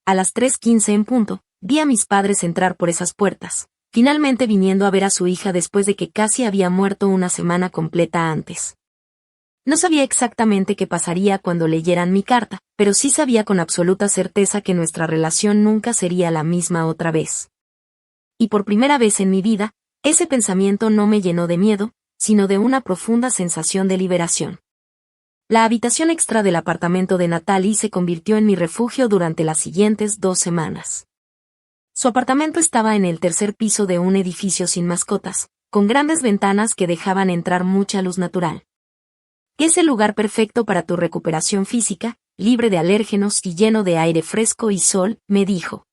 A las 3:15 en punto, vi a mis padres entrar por esas puertas, finalmente viniendo a ver a su hija después de que casi había muerto una semana completa antes. No sabía exactamente qué pasaría cuando leyeran mi carta, pero sí sabía con absoluta certeza que nuestra relación nunca sería la misma otra vez. Y por primera vez en mi vida, ese pensamiento no me llenó de miedo, sino de una profunda sensación de liberación. La habitación extra del apartamento de Natalie se convirtió en mi refugio durante las siguientes 2 semanas. Su apartamento estaba en el tercer piso de un edificio sin mascotas, con grandes ventanas que dejaban entrar mucha luz natural. Es el lugar perfecto para tu recuperación física, libre de alérgenos y lleno de aire fresco y sol, me dijo.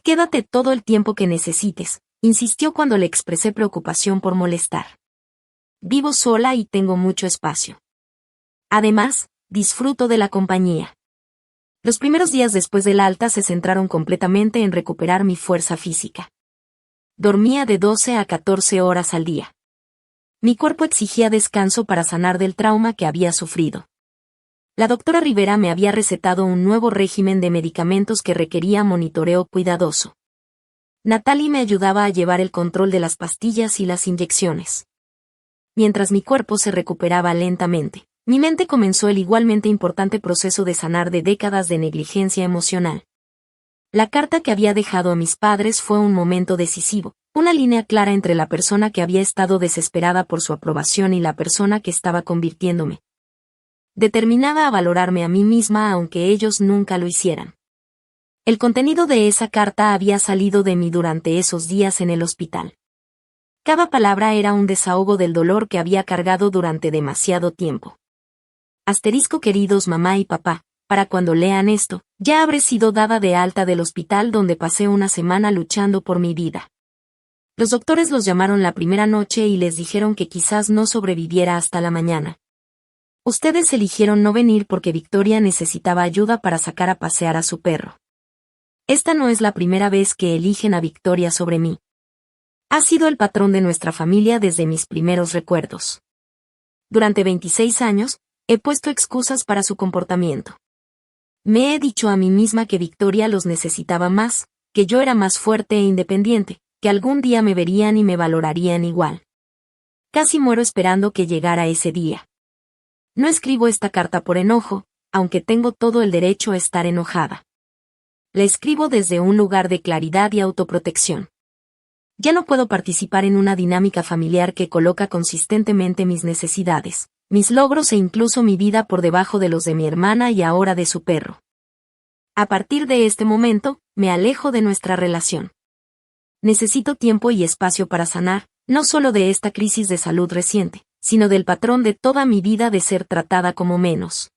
Quédate todo el tiempo que necesites, insistió cuando le expresé preocupación por molestar. Vivo sola y tengo mucho espacio. Además, disfruto de la compañía. Los primeros días después del alta se centraron completamente en recuperar mi fuerza física. Dormía de 12 a 14 horas al día. Mi cuerpo exigía descanso para sanar del trauma que había sufrido. La doctora Rivera me había recetado un nuevo régimen de medicamentos que requería monitoreo cuidadoso. Natalie me ayudaba a llevar el control de las pastillas y las inyecciones. Mientras mi cuerpo se recuperaba lentamente, mi mente comenzó el igualmente importante proceso de sanar de décadas de negligencia emocional. La carta que había dejado a mis padres fue un momento decisivo, una línea clara entre la persona que había estado desesperada por su aprobación y la persona que estaba convirtiéndome. Determinada a valorarme a mí misma aunque ellos nunca lo hicieran. El contenido de esa carta había salido de mí durante esos días en el hospital. Cada palabra era un desahogo del dolor que había cargado durante demasiado tiempo. Asterisco queridos mamá y papá, para cuando lean esto, ya habré sido dada de alta del hospital donde pasé una semana luchando por mi vida. Los doctores los llamaron la primera noche y les dijeron que quizás no sobreviviera hasta la mañana. Ustedes eligieron no venir porque Victoria necesitaba ayuda para sacar a pasear a su perro. Esta no es la primera vez que eligen a Victoria sobre mí. Ha sido el patrón de nuestra familia desde mis primeros recuerdos. Durante 26 años, he puesto excusas para su comportamiento. Me he dicho a mí misma que Victoria los necesitaba más, que yo era más fuerte e independiente, que algún día me verían y me valorarían igual. Casi muero esperando que llegara ese día. No escribo esta carta por enojo, aunque tengo todo el derecho a estar enojada. La escribo desde un lugar de claridad y autoprotección. Ya no puedo participar en una dinámica familiar que coloca consistentemente mis necesidades, mis logros e incluso mi vida por debajo de los de mi hermana y ahora de su perro. A partir de este momento, me alejo de nuestra relación. Necesito tiempo y espacio para sanar, no solo de esta crisis de salud reciente, sino del patrón de toda mi vida de ser tratada como menos.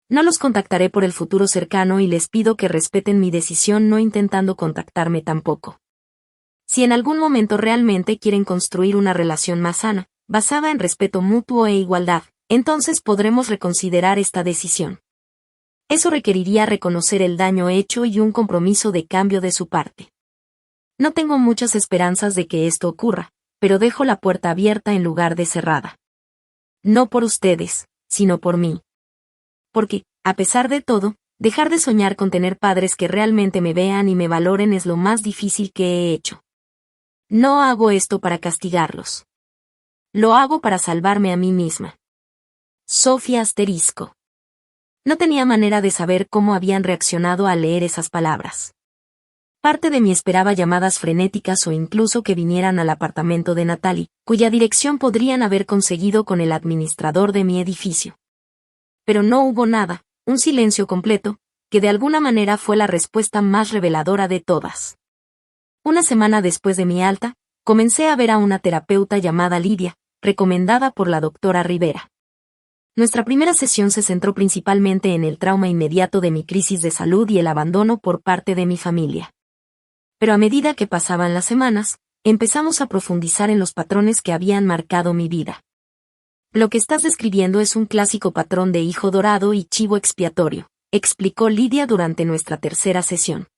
No los contactaré por el futuro cercano y les pido que respeten mi decisión no intentando contactarme tampoco. Si en algún momento realmente quieren construir una relación más sana, basada en respeto mutuo e igualdad, entonces podremos reconsiderar esta decisión. Eso requeriría reconocer el daño hecho y un compromiso de cambio de su parte. No tengo muchas esperanzas de que esto ocurra, pero dejo la puerta abierta en lugar de cerrada. No por ustedes, sino por mí. Porque, a pesar de todo, dejar de soñar con tener padres que realmente me vean y me valoren es lo más difícil que he hecho. No hago esto para castigarlos. Lo hago para salvarme a mí misma. Sofía asterisco. No tenía manera de saber cómo habían reaccionado al leer esas palabras. Parte de mí esperaba llamadas frenéticas o incluso que vinieran al apartamento de Natalie, cuya dirección podrían haber conseguido con el administrador de mi edificio. Pero no hubo nada, un silencio completo, que de alguna manera fue la respuesta más reveladora de todas. Una semana después de mi alta, comencé a ver a una terapeuta llamada Lidia, recomendada por la doctora Rivera. Nuestra primera sesión se centró principalmente en el trauma inmediato de mi crisis de salud y el abandono por parte de mi familia. Pero a medida que pasaban las semanas, empezamos a profundizar en los patrones que habían marcado mi vida. Lo que estás describiendo es un clásico patrón de hijo dorado y chivo expiatorio, explicó Lidia durante nuestra tercera sesión.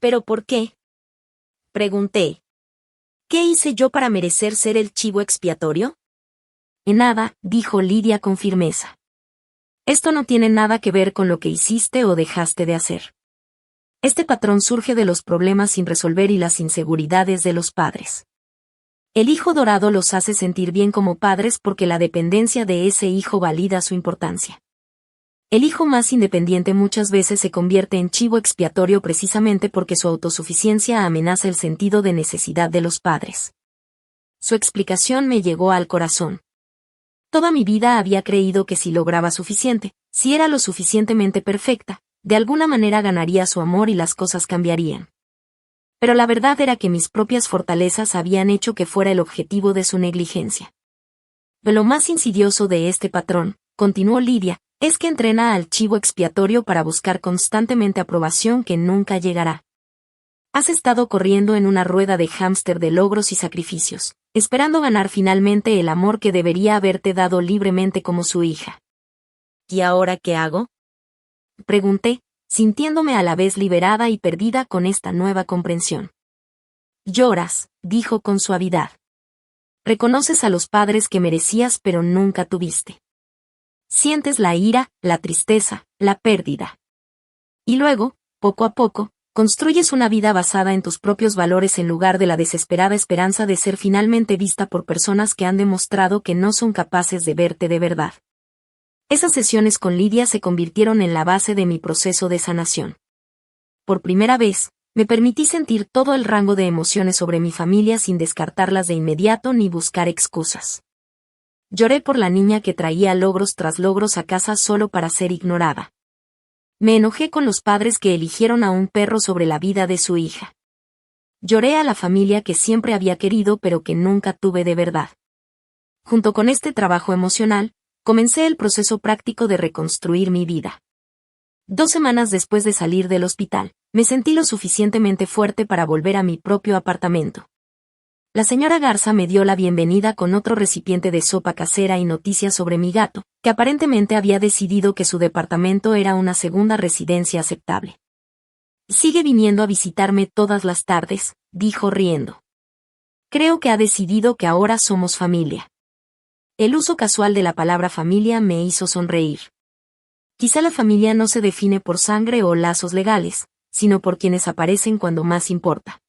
¿Pero por qué?, pregunté. ¿Qué hice yo para merecer ser el chivo expiatorio? En nada, dijo Lidia con firmeza. Esto no tiene nada que ver con lo que hiciste o dejaste de hacer. Este patrón surge de los problemas sin resolver y las inseguridades de los padres. El hijo dorado los hace sentir bien como padres porque la dependencia de ese hijo valida su importancia. El hijo más independiente muchas veces se convierte en chivo expiatorio precisamente porque su autosuficiencia amenaza el sentido de necesidad de los padres. Su explicación me llegó al corazón. Toda mi vida había creído que si lograba suficiente, si era lo suficientemente perfecta, de alguna manera ganaría su amor y las cosas cambiarían. Pero la verdad era que mis propias fortalezas habían hecho que fuera el objetivo de su negligencia. Pero lo más insidioso de este patrón, continuó Lidia, es que entrena al chivo expiatorio para buscar constantemente aprobación que nunca llegará. Has estado corriendo en una rueda de hámster de logros y sacrificios, esperando ganar finalmente el amor que debería haberte dado libremente como su hija. ¿Y ahora qué hago?, pregunté, sintiéndome a la vez liberada y perdida con esta nueva comprensión. Lloras, dijo con suavidad. Reconoces a los padres que merecías pero nunca tuviste. Sientes la ira, la tristeza, la pérdida. Y luego, poco a poco, construyes una vida basada en tus propios valores en lugar de la desesperada esperanza de ser finalmente vista por personas que han demostrado que no son capaces de verte de verdad. Esas sesiones con Lidia se convirtieron en la base de mi proceso de sanación. Por primera vez, me permití sentir todo el rango de emociones sobre mi familia sin descartarlas de inmediato ni buscar excusas. Lloré por la niña que traía logros tras logros a casa solo para ser ignorada. Me enojé con los padres que eligieron a un perro sobre la vida de su hija. Lloré a la familia que siempre había querido pero que nunca tuve de verdad. Junto con este trabajo emocional, comencé el proceso práctico de reconstruir mi vida. 2 semanas después de salir del hospital, me sentí lo suficientemente fuerte para volver a mi propio apartamento. La señora Garza me dio la bienvenida con otro recipiente de sopa casera y noticias sobre mi gato, que aparentemente había decidido que su departamento era una segunda residencia aceptable. Sigue viniendo a visitarme todas las tardes, dijo riendo. Creo que ha decidido que ahora somos familia. El uso casual de la palabra familia me hizo sonreír. Quizá la familia no se define por sangre o lazos legales, sino por quienes aparecen cuando más importa.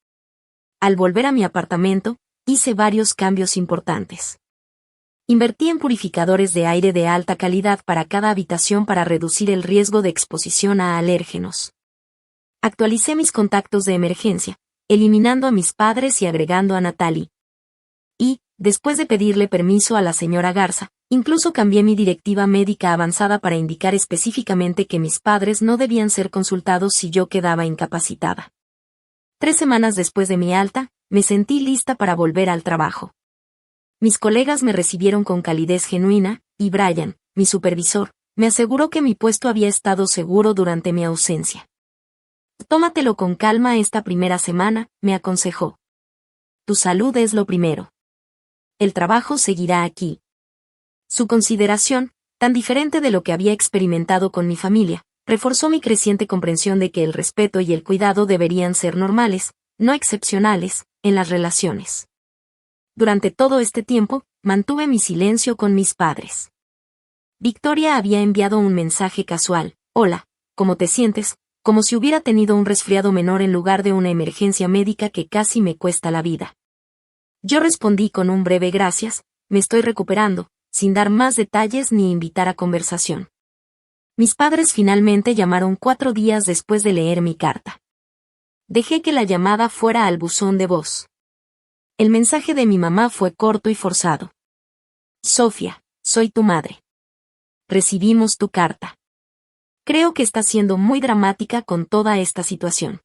Al volver a mi apartamento, hice varios cambios importantes. Invertí en purificadores de aire de alta calidad para cada habitación para reducir el riesgo de exposición a alérgenos. Actualicé mis contactos de emergencia, eliminando a mis padres y agregando a Natalie. Y, después de pedirle permiso a la señora Garza, incluso cambié mi directiva médica avanzada para indicar específicamente que mis padres no debían ser consultados si yo quedaba incapacitada. 3 semanas después de mi alta, me sentí lista para volver al trabajo. Mis colegas me recibieron con calidez genuina, y Brian, mi supervisor, me aseguró que mi puesto había estado seguro durante mi ausencia. Tómatelo con calma esta primera semana, me aconsejó. Tu salud es lo primero. El trabajo seguirá aquí. Su consideración, tan diferente de lo que había experimentado con mi familia, reforzó mi creciente comprensión de que el respeto y el cuidado deberían ser normales, no excepcionales, en las relaciones. Durante todo este tiempo, mantuve mi silencio con mis padres. Victoria había enviado un mensaje casual: hola, ¿cómo te sientes?, como si hubiera tenido un resfriado menor en lugar de una emergencia médica que casi me cuesta la vida. Yo respondí con un breve gracias, me estoy recuperando, sin dar más detalles ni invitar a conversación. Mis padres finalmente llamaron 4 días después de leer mi carta. Dejé que la llamada fuera al buzón de voz. El mensaje de mi mamá fue corto y forzado. Sofía, soy tu madre. Recibimos tu carta. Creo que estás siendo muy dramática con toda esta situación.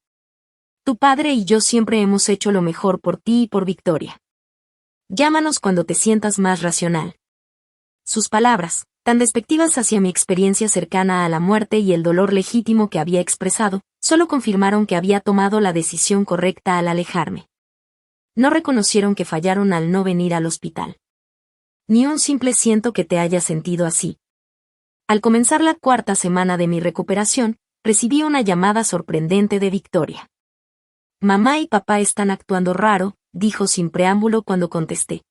Tu padre y yo siempre hemos hecho lo mejor por ti y por Victoria. Llámanos cuando te sientas más racional. Sus palabras, tan despectivas hacia mi experiencia cercana a la muerte y el dolor legítimo que había expresado, solo confirmaron que había tomado la decisión correcta al alejarme. No reconocieron que fallaron al no venir al hospital. Ni un simple siento que te haya sentido así. Al comenzar la 4ª semana de mi recuperación, recibí una llamada sorprendente de Victoria. Mamá y papá están actuando raro, dijo sin preámbulo cuando contesté.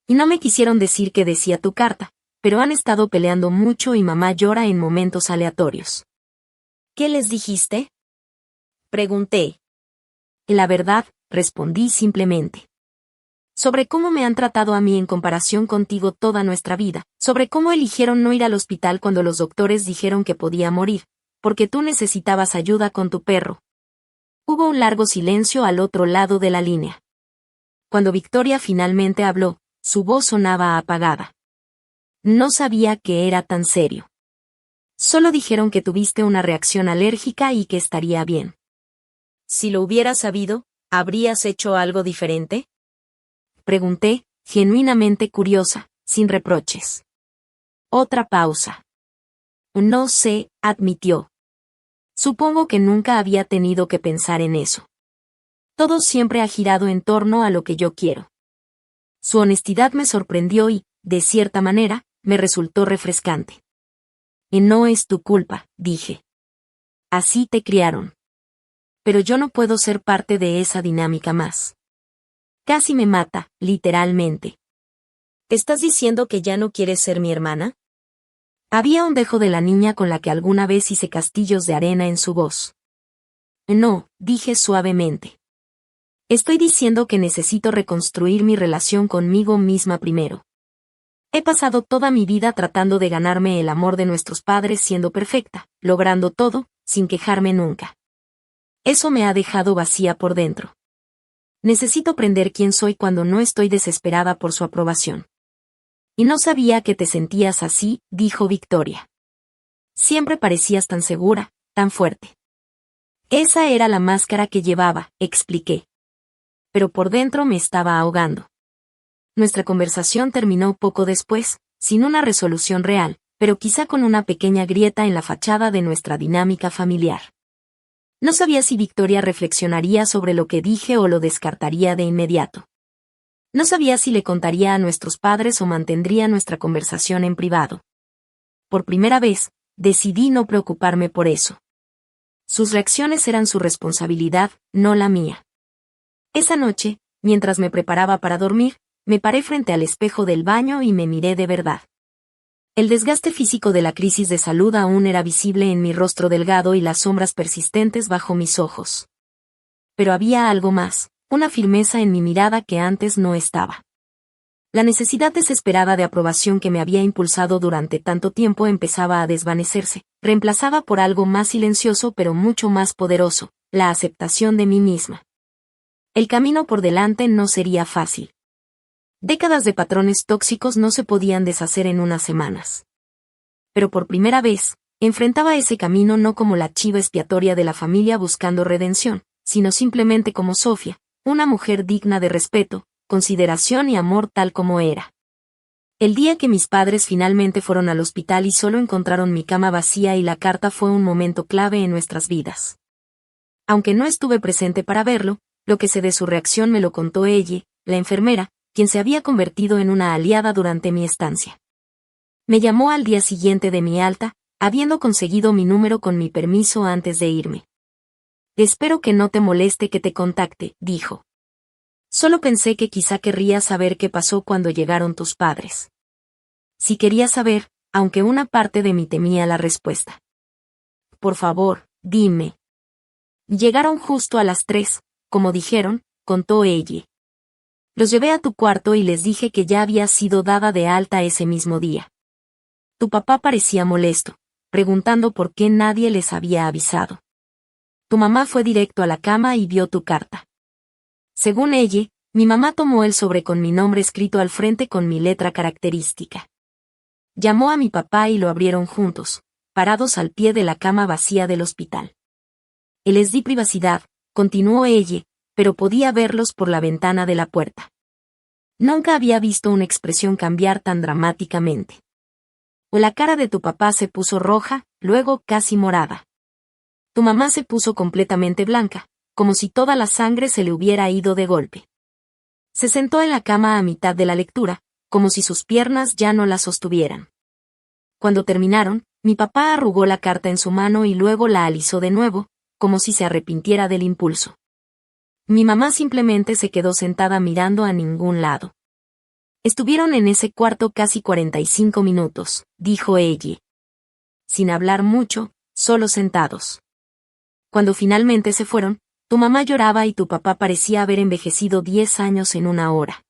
Y no me quisieron decir qué decía tu carta, pero han estado peleando mucho y mamá llora en momentos aleatorios. ¿Qué les dijiste? Pregunté. La verdad, respondí simplemente. Sobre cómo me han tratado a mí en comparación contigo toda nuestra vida, sobre cómo eligieron no ir al hospital cuando los doctores dijeron que podía morir, porque tú necesitabas ayuda con tu perro. Hubo un largo silencio al otro lado de la línea. Cuando Victoria finalmente habló, su voz sonaba apagada. No sabía que era tan serio. Solo dijeron que tuviste una reacción alérgica y que estaría bien. Si lo hubieras sabido, ¿habrías hecho algo diferente? Pregunté, genuinamente curiosa, sin reproches. Otra pausa. No sé, admitió. Supongo que nunca había tenido que pensar en eso. Todo siempre ha girado en torno a lo que yo quiero. Su honestidad me sorprendió y, de cierta manera, me resultó refrescante. Y no es tu culpa, dije. Así te criaron. Pero yo no puedo ser parte de esa dinámica más. Casi me mata, literalmente. ¿Estás diciendo que ya no quieres ser mi hermana? Había un dejo de la niña con la que alguna vez hice castillos de arena en su voz. No, dije suavemente. Estoy diciendo que necesito reconstruir mi relación conmigo misma primero. He pasado toda mi vida tratando de ganarme el amor de nuestros padres siendo perfecta, logrando todo, sin quejarme nunca. Eso me ha dejado vacía por dentro. Necesito aprender quién soy cuando no estoy desesperada por su aprobación. Y no sabía que te sentías así, dijo Victoria. Siempre parecías tan segura, tan fuerte. Esa era la máscara que llevaba, expliqué. Pero por dentro me estaba ahogando. Nuestra conversación terminó poco después, sin una resolución real, pero quizá con una pequeña grieta en la fachada de nuestra dinámica familiar. No sabía si Victoria reflexionaría sobre lo que dije o lo descartaría de inmediato. No sabía si le contaría a nuestros padres o mantendría nuestra conversación en privado. Por primera vez, decidí no preocuparme por eso. Sus reacciones eran su responsabilidad, no la mía. Esa noche, mientras me preparaba para dormir, me paré frente al espejo del baño y me miré de verdad. El desgaste físico de la crisis de salud aún era visible en mi rostro delgado y las sombras persistentes bajo mis ojos. Pero había algo más, una firmeza en mi mirada que antes no estaba. La necesidad desesperada de aprobación que me había impulsado durante tanto tiempo empezaba a desvanecerse, reemplazada por algo más silencioso pero mucho más poderoso, la aceptación de mí misma. El camino por delante no sería fácil. Décadas de patrones tóxicos no se podían deshacer en unas semanas. Pero por primera vez, enfrentaba ese camino no como la chiva expiatoria de la familia buscando redención, sino simplemente como Sofía, una mujer digna de respeto, consideración y amor tal como era. El día que mis padres finalmente fueron al hospital y solo encontraron mi cama vacía y la carta fue un momento clave en nuestras vidas. Aunque no estuve presente para verlo, lo que sé de su reacción me lo contó ella, la enfermera, quien se había convertido en una aliada durante mi estancia. Me llamó al día siguiente de mi alta, habiendo conseguido mi número con mi permiso antes de irme. Espero que no te moleste que te contacte, dijo. Solo pensé que quizá querrías saber qué pasó cuando llegaron tus padres. Sí quería saber, aunque una parte de mí temía la respuesta. Por favor, dime. Llegaron justo a las 3, como dijeron, contó ella. Los llevé a tu cuarto y les dije que ya había sido dada de alta ese mismo día. Tu papá parecía molesto, preguntando por qué nadie les había avisado. Tu mamá fue directo a la cama y vio tu carta. Según ella, mi mamá tomó el sobre con mi nombre escrito al frente con mi letra característica. Llamó a mi papá y lo abrieron juntos, parados al pie de la cama vacía del hospital. Y les di privacidad, continuó ella, pero podía verlos por la ventana de la puerta. Nunca había visto una expresión cambiar tan dramáticamente. La cara de tu papá se puso roja, luego casi morada. Tu mamá se puso completamente blanca, como si toda la sangre se le hubiera ido de golpe. Se sentó en la cama a mitad de la lectura, como si sus piernas ya no la sostuvieran. Cuando terminaron, mi papá arrugó la carta en su mano y luego la alisó de nuevo, como si se arrepintiera del impulso. Mi mamá simplemente se quedó sentada mirando a ningún lado. Estuvieron en ese cuarto casi 45 minutos, dijo ella. Sin hablar mucho, solo sentados. Cuando finalmente se fueron, tu mamá lloraba y tu papá parecía haber envejecido 10 años en una hora.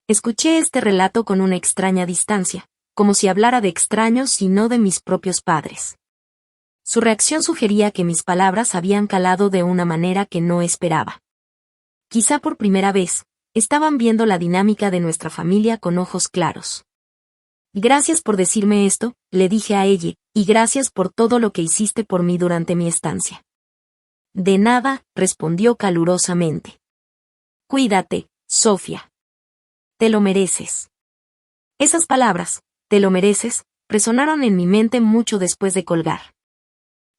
Escuché este relato con una extraña distancia, como si hablara de extraños y no de mis propios padres. Su reacción sugería que mis palabras habían calado de una manera que no esperaba. Quizá por primera vez, estaban viendo la dinámica de nuestra familia con ojos claros. Gracias por decirme esto, le dije a ella, y gracias por todo lo que hiciste por mí durante mi estancia. De nada, respondió calurosamente. Cuídate, Sofía. Te lo mereces. Esas palabras, te lo mereces, resonaron en mi mente mucho después de colgar.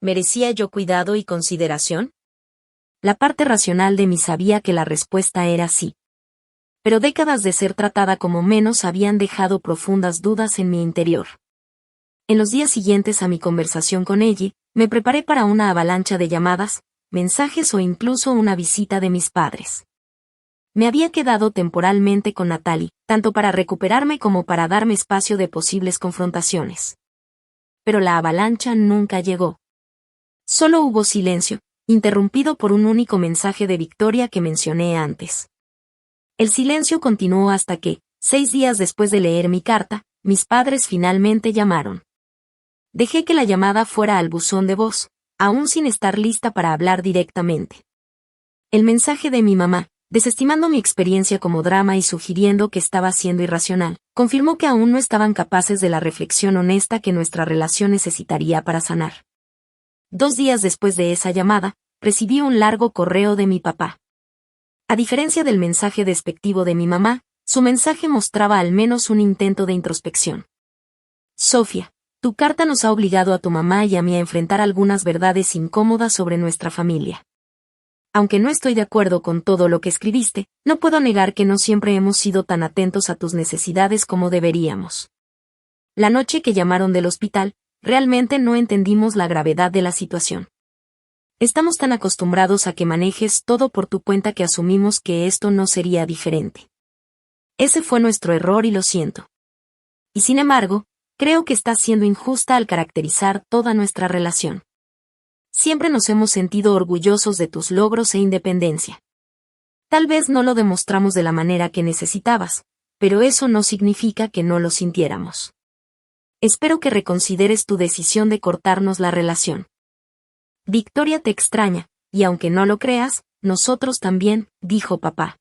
¿Merecía yo cuidado y consideración? La parte racional de mí sabía que la respuesta era sí. Pero décadas de ser tratada como menos habían dejado profundas dudas en mi interior. En los días siguientes a mi conversación con ella, me preparé para una avalancha de llamadas, mensajes o incluso una visita de mis padres. Me había quedado temporalmente con Natalie, tanto para recuperarme como para darme espacio de posibles confrontaciones. Pero la avalancha nunca llegó. Solo hubo silencio, interrumpido por un único mensaje de Victoria que mencioné antes. El silencio continuó hasta que, 6 días después de leer mi carta, mis padres finalmente llamaron. Dejé que la llamada fuera al buzón de voz, aún sin estar lista para hablar directamente. El mensaje de mi mamá, desestimando mi experiencia como drama y sugiriendo que estaba siendo irracional, confirmó que aún no estaban capaces de la reflexión honesta que nuestra relación necesitaría para sanar. 2 días después de esa llamada, recibí un largo correo de mi papá. A diferencia del mensaje despectivo de mi mamá, su mensaje mostraba al menos un intento de introspección. Sofía, tu carta nos ha obligado a tu mamá y a mí a enfrentar algunas verdades incómodas sobre nuestra familia. Aunque no estoy de acuerdo con todo lo que escribiste, no puedo negar que no siempre hemos sido tan atentos a tus necesidades como deberíamos. La noche que llamaron del hospital, realmente no entendimos la gravedad de la situación. Estamos tan acostumbrados a que manejes todo por tu cuenta que asumimos que esto no sería diferente. Ese fue nuestro error y lo siento. Y sin embargo, creo que estás siendo injusta al caracterizar toda nuestra relación. Siempre nos hemos sentido orgullosos de tus logros e independencia. Tal vez no lo demostramos de la manera que necesitabas, pero eso no significa que no lo sintiéramos. Espero que reconsideres tu decisión de cortarnos la relación. Victoria te extraña, y aunque no lo creas, nosotros también, dijo papá.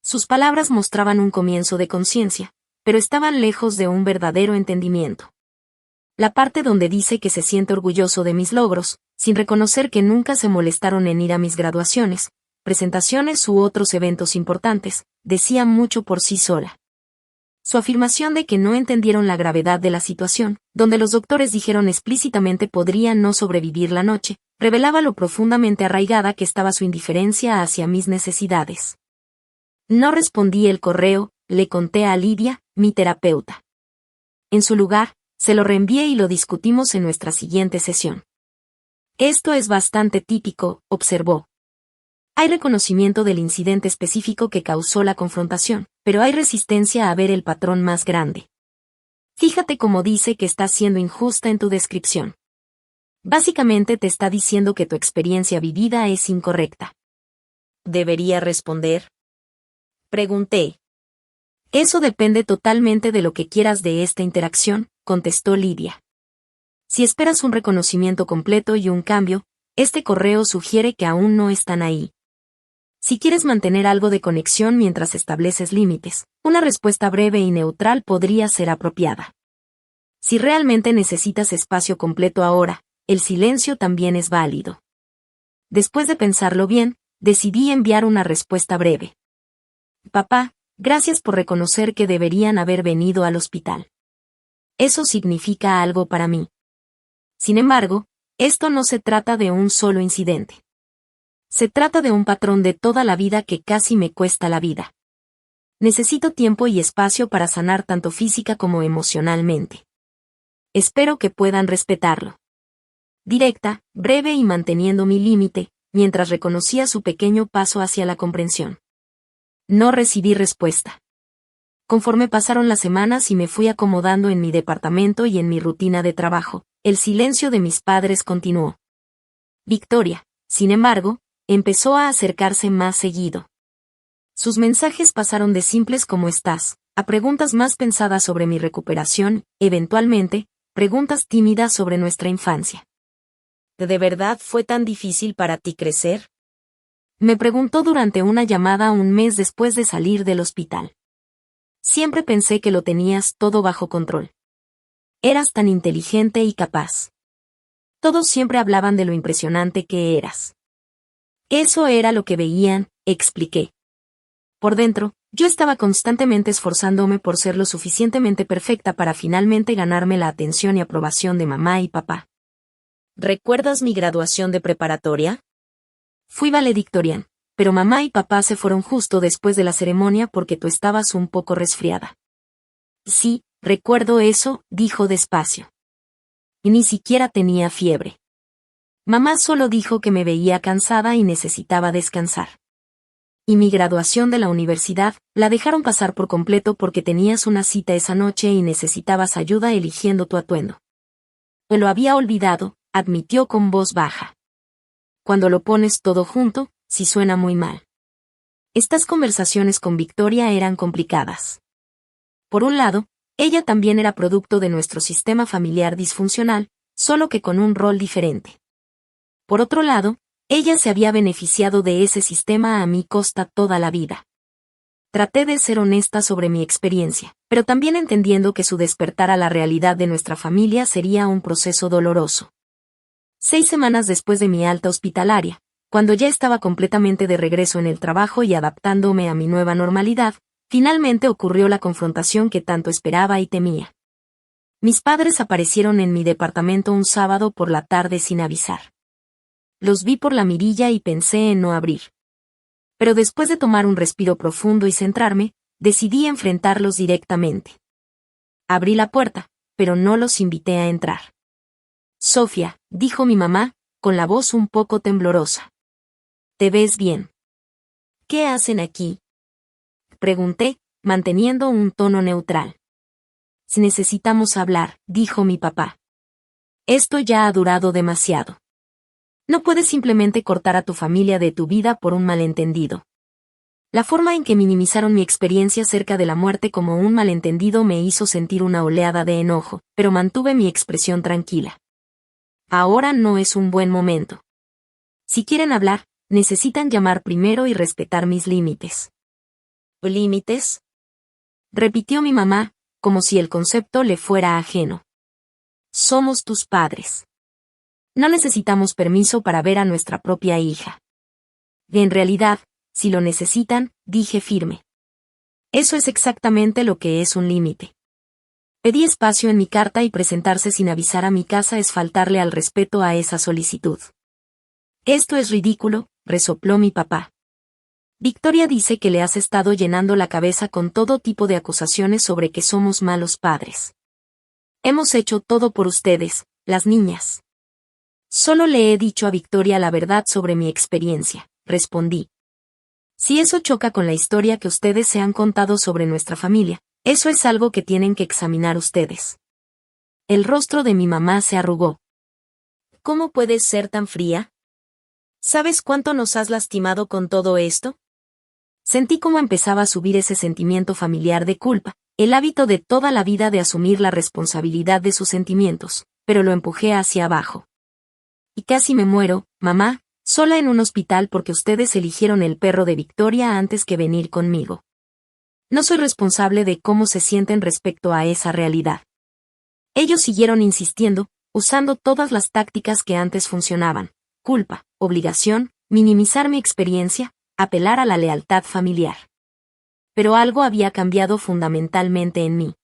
Sus palabras mostraban un comienzo de conciencia, pero estaban lejos de un verdadero entendimiento. La parte donde dice que se siente orgulloso de mis logros, sin reconocer que nunca se molestaron en ir a mis graduaciones, presentaciones u otros eventos importantes, decía mucho por sí sola. Su afirmación de que no entendieron la gravedad de la situación, donde los doctores dijeron explícitamente podría no sobrevivir la noche, revelaba lo profundamente arraigada que estaba su indiferencia hacia mis necesidades. No respondí el correo, le conté a Lidia, mi terapeuta. En su lugar, se lo reenvié y lo discutimos en nuestra siguiente sesión. Esto es bastante típico, observó. Hay reconocimiento del incidente específico que causó la confrontación, pero hay resistencia a ver el patrón más grande. Fíjate cómo dice que estás siendo injusta en tu descripción. Básicamente te está diciendo que tu experiencia vivida es incorrecta. ¿Debería responder? Pregunté. Eso depende totalmente de lo que quieras de esta interacción, contestó Lidia. Si esperas un reconocimiento completo y un cambio, este correo sugiere que aún no están ahí. Si quieres mantener algo de conexión mientras estableces límites, una respuesta breve y neutral podría ser apropiada. Si realmente necesitas espacio completo ahora, el silencio también es válido. Después de pensarlo bien, decidí enviar una respuesta breve. Papá, gracias por reconocer que deberían haber venido al hospital. Eso significa algo para mí. Sin embargo, esto no se trata de un solo incidente. Se trata de un patrón de toda la vida que casi me cuesta la vida. Necesito tiempo y espacio para sanar tanto física como emocionalmente. Espero que puedan respetarlo. Directa, breve y manteniendo mi límite, mientras reconocía su pequeño paso hacia la comprensión. No recibí respuesta. Conforme pasaron las semanas y me fui acomodando en mi departamento y en mi rutina de trabajo, el silencio de mis padres continuó. Victoria, sin embargo, empezó a acercarse más seguido. Sus mensajes pasaron de simples ¿cómo estás?, a preguntas más pensadas sobre mi recuperación, eventualmente, preguntas tímidas sobre nuestra infancia. ¿De verdad fue tan difícil para ti crecer? Me preguntó durante una llamada un mes después de salir del hospital. Siempre pensé que lo tenías todo bajo control. Eras tan inteligente y capaz. Todos siempre hablaban de lo impresionante que eras. Eso era lo que veían, expliqué. Por dentro, yo estaba constantemente esforzándome por ser lo suficientemente perfecta para finalmente ganarme la atención y aprobación de mamá y papá. ¿Recuerdas mi graduación de preparatoria? Fui valedictorian, pero mamá y papá se fueron justo después de la ceremonia porque tú estabas un poco resfriada. Sí, recuerdo eso, dijo despacio. Y ni siquiera tenía fiebre. Mamá solo dijo que me veía cansada y necesitaba descansar. Y mi graduación de la universidad, la dejaron pasar por completo porque tenías una cita esa noche y necesitabas ayuda eligiendo tu atuendo. Me lo había olvidado, admitió con voz baja. Cuando lo pones todo junto, sí suena muy mal. Estas conversaciones con Victoria eran complicadas. Por un lado, ella también era producto de nuestro sistema familiar disfuncional, solo que con un rol diferente. Por otro lado, ella se había beneficiado de ese sistema a mi costa toda la vida. Traté de ser honesta sobre mi experiencia, pero también entendiendo que su despertar a la realidad de nuestra familia sería un proceso doloroso. 6 semanas después de mi alta hospitalaria, cuando ya estaba completamente de regreso en el trabajo y adaptándome a mi nueva normalidad, finalmente ocurrió la confrontación que tanto esperaba y temía. Mis padres aparecieron en mi departamento un sábado por la tarde sin avisar. Los vi por la mirilla y pensé en no abrir. Pero después de tomar un respiro profundo y centrarme, decidí enfrentarlos directamente. Abrí la puerta, pero no los invité a entrar. Sofía, dijo mi mamá, con la voz un poco temblorosa. ¿Te ves bien? ¿Qué hacen aquí? Pregunté, manteniendo un tono neutral. Si necesitamos hablar, dijo mi papá. Esto ya ha durado demasiado. No puedes simplemente cortar a tu familia de tu vida por un malentendido. La forma en que minimizaron mi experiencia cerca de la muerte como un malentendido me hizo sentir una oleada de enojo, pero mantuve mi expresión tranquila. Ahora no es un buen momento. Si quieren hablar, necesitan llamar primero y respetar mis límites. ¿Límites? Repitió mi mamá, como si el concepto le fuera ajeno. Somos tus padres. No necesitamos permiso para ver a nuestra propia hija. En realidad, si lo necesitan, dije firme. Eso es exactamente lo que es un límite. Pedí espacio en mi carta y presentarse sin avisar a mi casa es faltarle al respeto a esa solicitud. Esto es ridículo, resopló mi papá. Victoria dice que le has estado llenando la cabeza con todo tipo de acusaciones sobre que somos malos padres. Hemos hecho todo por ustedes, las niñas. Solo le he dicho a Victoria la verdad sobre mi experiencia, respondí. Si eso choca con la historia que ustedes se han contado sobre nuestra familia, eso es algo que tienen que examinar ustedes. El rostro de mi mamá se arrugó. ¿Cómo puedes ser tan fría? ¿Sabes cuánto nos has lastimado con todo esto? Sentí cómo empezaba a subir ese sentimiento familiar de culpa, el hábito de toda la vida de asumir la responsabilidad de sus sentimientos, pero lo empujé hacia abajo. Y casi me muero, mamá, sola en un hospital porque ustedes eligieron el perro de Victoria antes que venir conmigo. No soy responsable de cómo se sienten respecto a esa realidad. Ellos siguieron insistiendo, usando todas las tácticas que antes funcionaban: culpa, obligación, minimizar mi experiencia, apelar a la lealtad familiar. Pero algo había cambiado fundamentalmente en mí.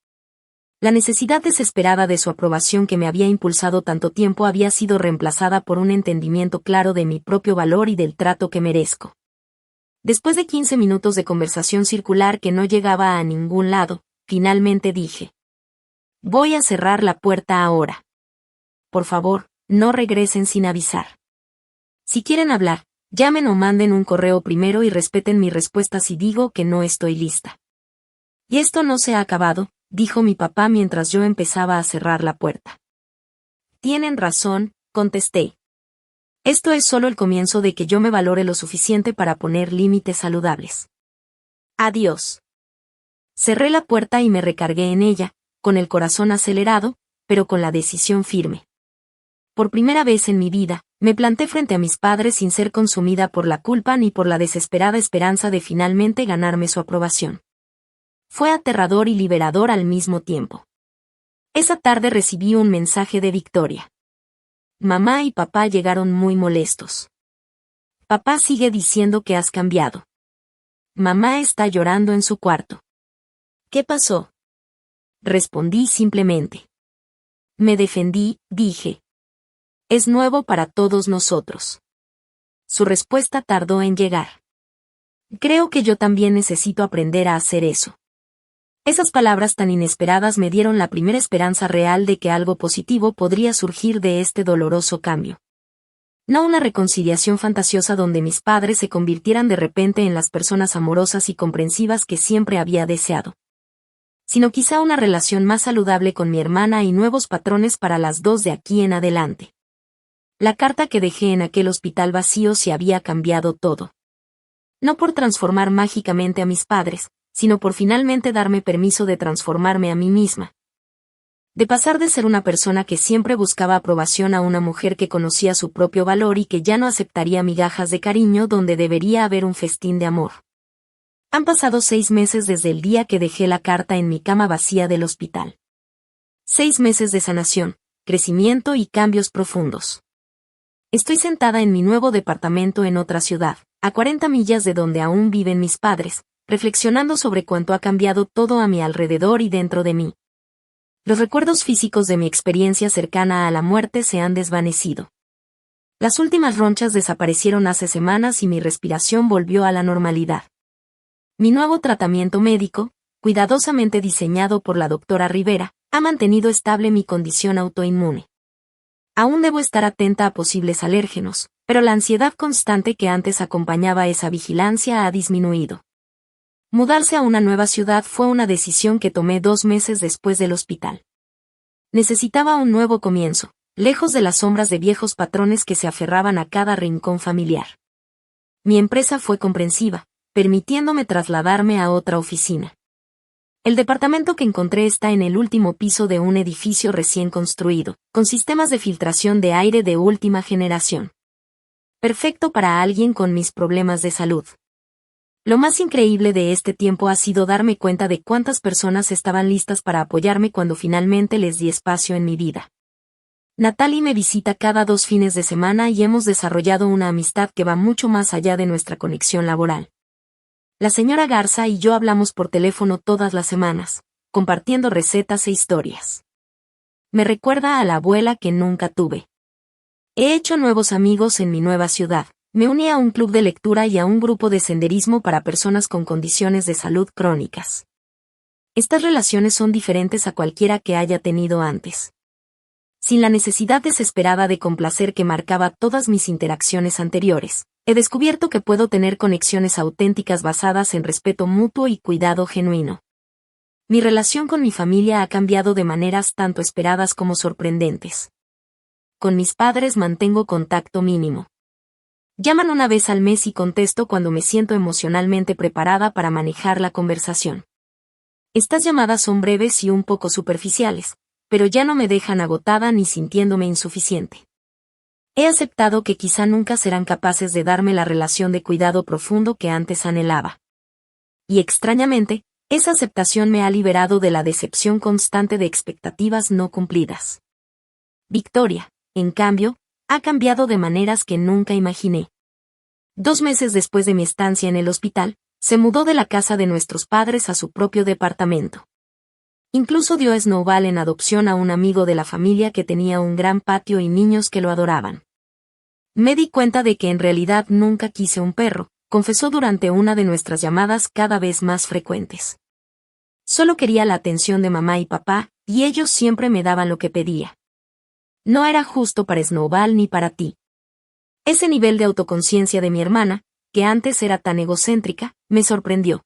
La necesidad desesperada de su aprobación que me había impulsado tanto tiempo había sido reemplazada por un entendimiento claro de mi propio valor y del trato que merezco. Después de 15 minutos de conversación circular que no llegaba a ningún lado, finalmente dije: voy a cerrar la puerta ahora. Por favor, no regresen sin avisar. Si quieren hablar, llamen o manden un correo primero y respeten mi respuesta si digo que no estoy lista. Y esto no se ha acabado, dijo mi papá mientras yo empezaba a cerrar la puerta. Tienen razón, contesté. Esto es solo el comienzo de que yo me valore lo suficiente para poner límites saludables. Adiós. Cerré la puerta y me recargué en ella, con el corazón acelerado, pero con la decisión firme. Por primera vez en mi vida, me planté frente a mis padres sin ser consumida por la culpa ni por la desesperada esperanza de finalmente ganarme su aprobación. Fue aterrador y liberador al mismo tiempo. Esa tarde recibí un mensaje de Victoria. Mamá y papá llegaron muy molestos. Papá sigue diciendo que has cambiado. Mamá está llorando en su cuarto. ¿Qué pasó? Respondí simplemente. Me defendí, dije. Es nuevo para todos nosotros. Su respuesta tardó en llegar. Creo que yo también necesito aprender a hacer eso. Esas palabras tan inesperadas me dieron la primera esperanza real de que algo positivo podría surgir de este doloroso cambio. No una reconciliación fantasiosa donde mis padres se convirtieran de repente en las personas amorosas y comprensivas que siempre había deseado, sino quizá una relación más saludable con mi hermana y nuevos patrones para las dos de aquí en adelante. La carta que dejé en aquel hospital vacío se había cambiado todo. No por transformar mágicamente a mis padres, sino por finalmente darme permiso de transformarme a mí misma. De pasar de ser una persona que siempre buscaba aprobación a una mujer que conocía su propio valor y que ya no aceptaría migajas de cariño donde debería haber un festín de amor. Han pasado 6 meses desde el día que dejé la carta en mi cama vacía del hospital. 6 meses de sanación, crecimiento y cambios profundos. Estoy sentada en mi nuevo departamento en otra ciudad, a 40 millas de donde aún viven mis padres, reflexionando sobre cuánto ha cambiado todo a mi alrededor y dentro de mí. Los recuerdos físicos de mi experiencia cercana a la muerte se han desvanecido. Las últimas ronchas desaparecieron hace semanas y mi respiración volvió a la normalidad. Mi nuevo tratamiento médico, cuidadosamente diseñado por la doctora Rivera, ha mantenido estable mi condición autoinmune. Aún debo estar atenta a posibles alérgenos, pero la ansiedad constante que antes acompañaba esa vigilancia ha disminuido. Mudarse a una nueva ciudad fue una decisión que tomé 2 meses después del hospital. Necesitaba un nuevo comienzo, lejos de las sombras de viejos patrones que se aferraban a cada rincón familiar. Mi empresa fue comprensiva, permitiéndome trasladarme a otra oficina. El departamento que encontré está en el último piso de un edificio recién construido, con sistemas de filtración de aire de última generación. Perfecto para alguien con mis problemas de salud. Lo más increíble de este tiempo ha sido darme cuenta de cuántas personas estaban listas para apoyarme cuando finalmente les di espacio en mi vida. Natalie me visita cada 2 fines de semana y hemos desarrollado una amistad que va mucho más allá de nuestra conexión laboral. La señora Garza y yo hablamos por teléfono todas las semanas, compartiendo recetas e historias. Me recuerda a la abuela que nunca tuve. He hecho nuevos amigos en mi nueva ciudad. Me uní a un club de lectura y a un grupo de senderismo para personas con condiciones de salud crónicas. Estas relaciones son diferentes a cualquiera que haya tenido antes. Sin la necesidad desesperada de complacer que marcaba todas mis interacciones anteriores, he descubierto que puedo tener conexiones auténticas basadas en respeto mutuo y cuidado genuino. Mi relación con mi familia ha cambiado de maneras tanto esperadas como sorprendentes. Con mis padres mantengo contacto mínimo. Llaman una vez al mes y contesto cuando me siento emocionalmente preparada para manejar la conversación. Estas llamadas son breves y un poco superficiales, pero ya no me dejan agotada ni sintiéndome insuficiente. He aceptado que quizá nunca serán capaces de darme la relación de cuidado profundo que antes anhelaba. Y extrañamente, esa aceptación me ha liberado de la decepción constante de expectativas no cumplidas. Victoria, en cambio, ha cambiado de maneras que nunca imaginé. 2 meses después de mi estancia en el hospital, se mudó de la casa de nuestros padres a su propio departamento. Incluso dio a Snowball en adopción a un amigo de la familia que tenía un gran patio y niños que lo adoraban. Me di cuenta de que en realidad nunca quise un perro, confesó durante una de nuestras llamadas cada vez más frecuentes. Solo quería la atención de mamá y papá, y ellos siempre me daban lo que pedía. No era justo para Snowball ni para ti. Ese nivel de autoconciencia de mi hermana, que antes era tan egocéntrica, me sorprendió.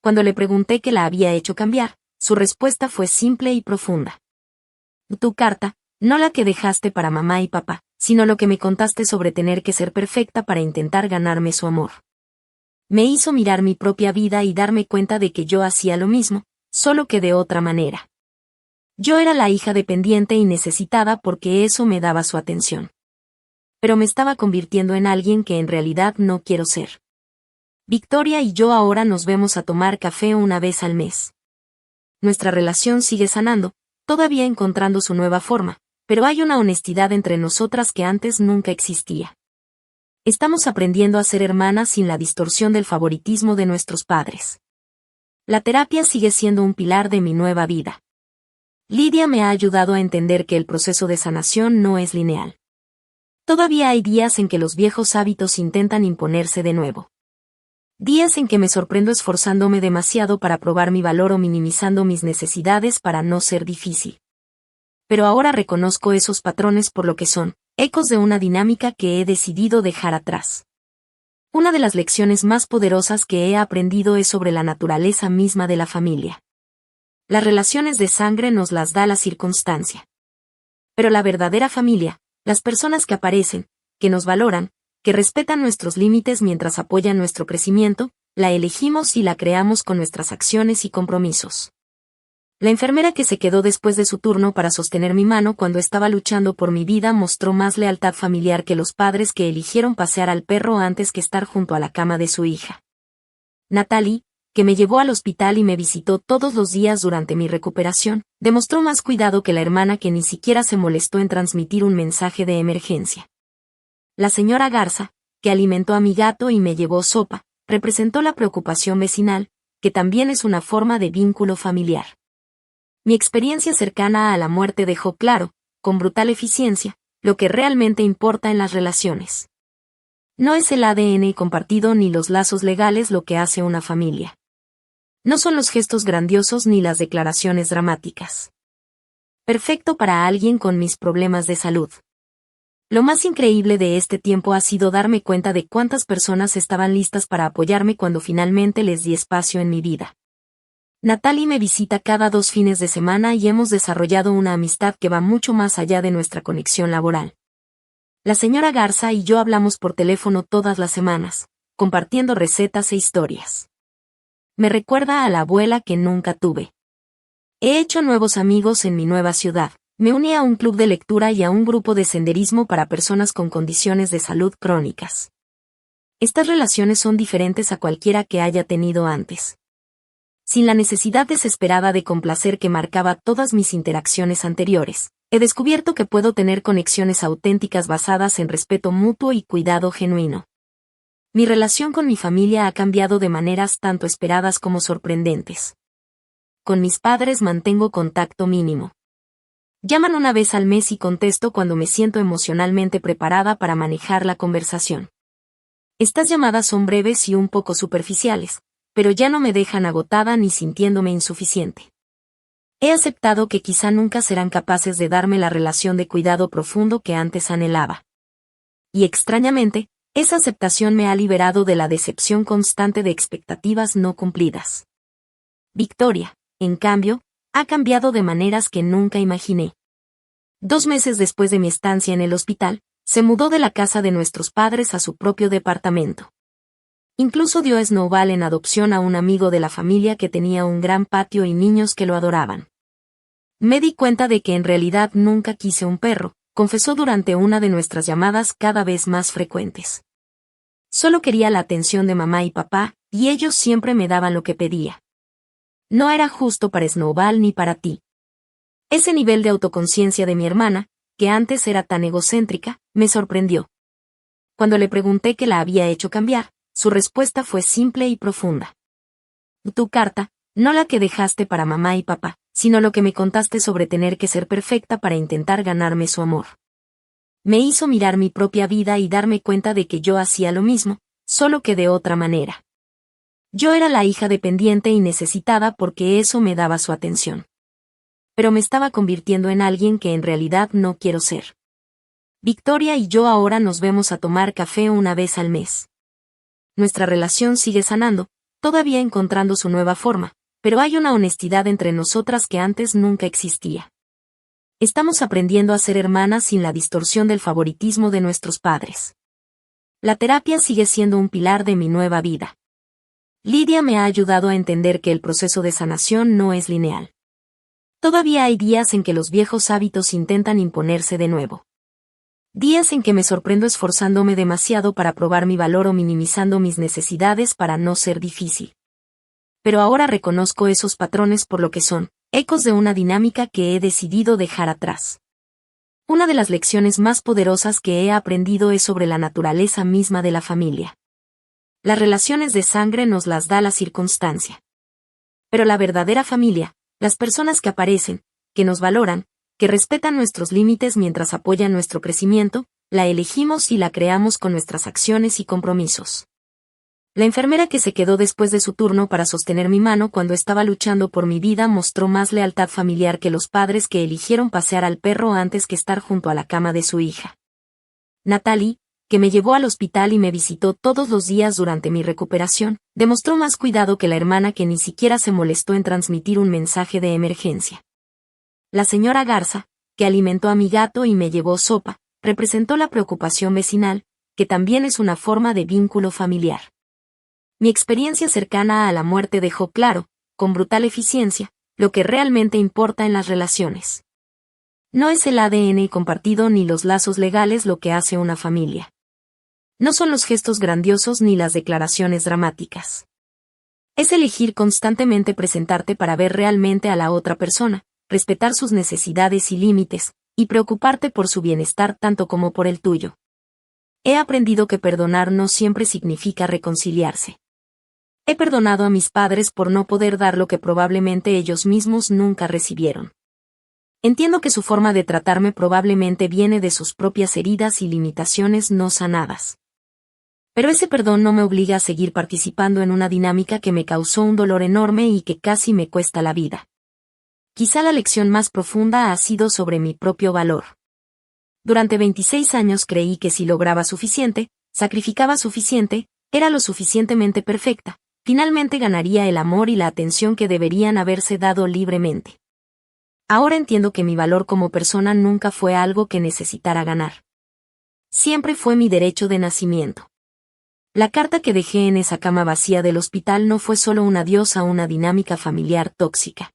Cuando le pregunté qué la había hecho cambiar, su respuesta fue simple y profunda. Tu carta, no la que dejaste para mamá y papá, sino lo que me contaste sobre tener que ser perfecta para intentar ganarme su amor. Me hizo mirar mi propia vida y darme cuenta de que yo hacía lo mismo, solo que de otra manera. Yo era la hija dependiente y necesitada porque eso me daba su atención. Pero me estaba convirtiendo en alguien que en realidad no quiero ser. Victoria y yo ahora nos vemos a tomar café una vez al mes. Nuestra relación sigue sanando, todavía encontrando su nueva forma, pero hay una honestidad entre nosotras que antes nunca existía. Estamos aprendiendo a ser hermanas sin la distorsión del favoritismo de nuestros padres. La terapia sigue siendo un pilar de mi nueva vida. Lidia me ha ayudado a entender que el proceso de sanación no es lineal. Todavía hay días en que los viejos hábitos intentan imponerse de nuevo. Días en que me sorprendo esforzándome demasiado para probar mi valor o minimizando mis necesidades para no ser difícil. Pero ahora reconozco esos patrones por lo que son, ecos de una dinámica que he decidido dejar atrás. Una de las lecciones más poderosas que he aprendido es sobre la naturaleza misma de la familia. Las relaciones de sangre nos las da la circunstancia. Pero la verdadera familia, las personas que aparecen, que nos valoran, que respetan nuestros límites mientras apoyan nuestro crecimiento, la elegimos y la creamos con nuestras acciones y compromisos. La enfermera que se quedó después de su turno para sostener mi mano cuando estaba luchando por mi vida mostró más lealtad familiar que los padres que eligieron pasear al perro antes que estar junto a la cama de su hija. Natalie, que me llevó al hospital y me visitó todos los días durante mi recuperación, demostró más cuidado que la hermana que ni siquiera se molestó en transmitir un mensaje de emergencia. La señora Garza, que alimentó a mi gato y me llevó sopa, representó la preocupación vecinal, que también es una forma de vínculo familiar. Mi experiencia cercana a la muerte dejó claro, con brutal eficiencia, lo que realmente importa en las relaciones. No es el ADN compartido ni los lazos legales lo que hace una familia. No son los gestos grandiosos ni las declaraciones dramáticas. Perfecto para alguien con mis problemas de salud. Lo más increíble de este tiempo ha sido darme cuenta de cuántas personas estaban listas para apoyarme cuando finalmente les di espacio en mi vida. Natalie me visita cada 2 fines de semana y hemos desarrollado una amistad que va mucho más allá de nuestra conexión laboral. La señora Garza y yo hablamos por teléfono todas las semanas, compartiendo recetas e historias. Me recuerda a la abuela que nunca tuve. He hecho nuevos amigos en mi nueva ciudad. Me uní a un club de lectura y a un grupo de senderismo para personas con condiciones de salud crónicas. Estas relaciones son diferentes a cualquiera que haya tenido antes. Sin la necesidad desesperada de complacer que marcaba todas mis interacciones anteriores, he descubierto que puedo tener conexiones auténticas basadas en respeto mutuo y cuidado genuino. Mi relación con mi familia ha cambiado de maneras tanto esperadas como sorprendentes. Con mis padres mantengo contacto mínimo. Llaman una vez al mes y contesto cuando me siento emocionalmente preparada para manejar la conversación. Estas llamadas son breves y un poco superficiales, pero ya no me dejan agotada ni sintiéndome insuficiente. He aceptado que quizá nunca serán capaces de darme la relación de cuidado profundo que antes anhelaba. Y extrañamente, esa aceptación me ha liberado de la decepción constante de expectativas no cumplidas. Victoria, en cambio, ha cambiado de maneras que nunca imaginé. 2 meses después de mi estancia en el hospital, se mudó de la casa de nuestros padres a su propio departamento. Incluso dio a Snowball en adopción a un amigo de la familia que tenía un gran patio y niños que lo adoraban. Me di cuenta de que en realidad nunca quise un perro, confesó durante una de nuestras llamadas cada vez más frecuentes. Solo quería la atención de mamá y papá, y ellos siempre me daban lo que pedía. No era justo para Snowball ni para ti. Ese nivel de autoconciencia de mi hermana, que antes era tan egocéntrica, me sorprendió. Cuando le pregunté qué la había hecho cambiar, su respuesta fue simple y profunda. Tu carta, no la que dejaste para mamá y papá, sino lo que me contaste sobre tener que ser perfecta para intentar ganarme su amor. Me hizo mirar mi propia vida y darme cuenta de que yo hacía lo mismo, solo que de otra manera. Yo era la hija dependiente y necesitada porque eso me daba su atención. Pero me estaba convirtiendo en alguien que en realidad no quiero ser. Victoria y yo ahora nos vemos a tomar café una vez al mes. Nuestra relación sigue sanando, todavía encontrando su nueva forma, pero hay una honestidad entre nosotras que antes nunca existía. Estamos aprendiendo a ser hermanas sin la distorsión del favoritismo de nuestros padres. La terapia sigue siendo un pilar de mi nueva vida. Lidia me ha ayudado a entender que el proceso de sanación no es lineal. Todavía hay días en que los viejos hábitos intentan imponerse de nuevo. Días en que me sorprendo esforzándome demasiado para probar mi valor o minimizando mis necesidades para no ser difícil. Pero ahora reconozco esos patrones por lo que son, ecos de una dinámica que he decidido dejar atrás. Una de las lecciones más poderosas que he aprendido es sobre la naturaleza misma de la familia. Las relaciones de sangre nos las da la circunstancia. Pero la verdadera familia, las personas que aparecen, que nos valoran, que respetan nuestros límites mientras apoyan nuestro crecimiento, la elegimos y la creamos con nuestras acciones y compromisos. La enfermera que se quedó después de su turno para sostener mi mano cuando estaba luchando por mi vida mostró más lealtad familiar que los padres que eligieron pasear al perro antes que estar junto a la cama de su hija. Natalie, que me llevó al hospital y me visitó todos los días durante mi recuperación, demostró más cuidado que la hermana que ni siquiera se molestó en transmitir un mensaje de emergencia. La señora Garza, que alimentó a mi gato y me llevó sopa, representó la preocupación vecinal, que también es una forma de vínculo familiar. Mi experiencia cercana a la muerte dejó claro, con brutal eficiencia, lo que realmente importa en las relaciones. No es el ADN compartido ni los lazos legales lo que hace una familia. No son los gestos grandiosos ni las declaraciones dramáticas. Es elegir constantemente presentarte para ver realmente a la otra persona, respetar sus necesidades y límites, y preocuparte por su bienestar tanto como por el tuyo. He aprendido que perdonar no siempre significa reconciliarse. He perdonado a mis padres por no poder dar lo que probablemente ellos mismos nunca recibieron. Entiendo que su forma de tratarme probablemente viene de sus propias heridas y limitaciones no sanadas. Pero ese perdón no me obliga a seguir participando en una dinámica que me causó un dolor enorme y que casi me cuesta la vida. Quizá la lección más profunda ha sido sobre mi propio valor. Durante 26 años creí que si lograba suficiente, sacrificaba suficiente, era lo suficientemente perfecta, finalmente ganaría el amor y la atención que deberían haberse dado libremente. Ahora entiendo que mi valor como persona nunca fue algo que necesitara ganar. Siempre fue mi derecho de nacimiento. La carta que dejé en esa cama vacía del hospital no fue solo un adiós a una dinámica familiar tóxica.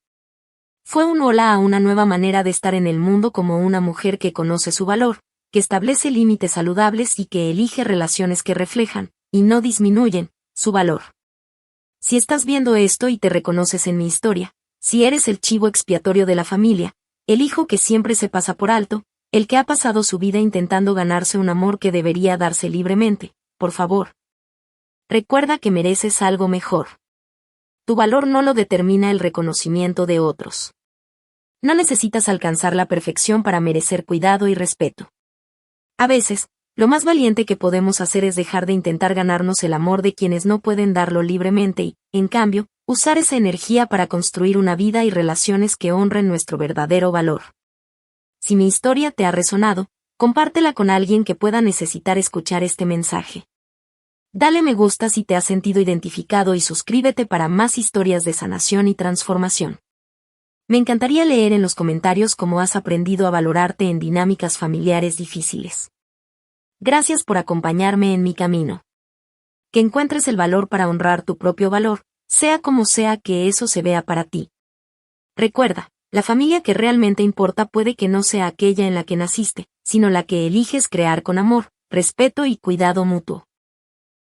Fue un hola a una nueva manera de estar en el mundo como una mujer que conoce su valor, que establece límites saludables y que elige relaciones que reflejan, y no disminuyen, su valor. Si estás viendo esto y te reconoces en mi historia, si eres el chivo expiatorio de la familia, el hijo que siempre se pasa por alto, el que ha pasado su vida intentando ganarse un amor que debería darse libremente, por favor. Recuerda que mereces algo mejor. Tu valor no lo determina el reconocimiento de otros. No necesitas alcanzar la perfección para merecer cuidado y respeto. A veces, lo más valiente que podemos hacer es dejar de intentar ganarnos el amor de quienes no pueden darlo libremente y, en cambio, usar esa energía para construir una vida y relaciones que honren nuestro verdadero valor. Si mi historia te ha resonado, compártela con alguien que pueda necesitar escuchar este mensaje. Dale me gusta si te has sentido identificado y suscríbete para más historias de sanación y transformación. Me encantaría leer en los comentarios cómo has aprendido a valorarte en dinámicas familiares difíciles. Gracias por acompañarme en mi camino. Que encuentres el valor para honrar tu propio valor, sea como sea que eso se vea para ti. Recuerda, la familia que realmente importa puede que no sea aquella en la que naciste, sino la que eliges crear con amor, respeto y cuidado mutuo.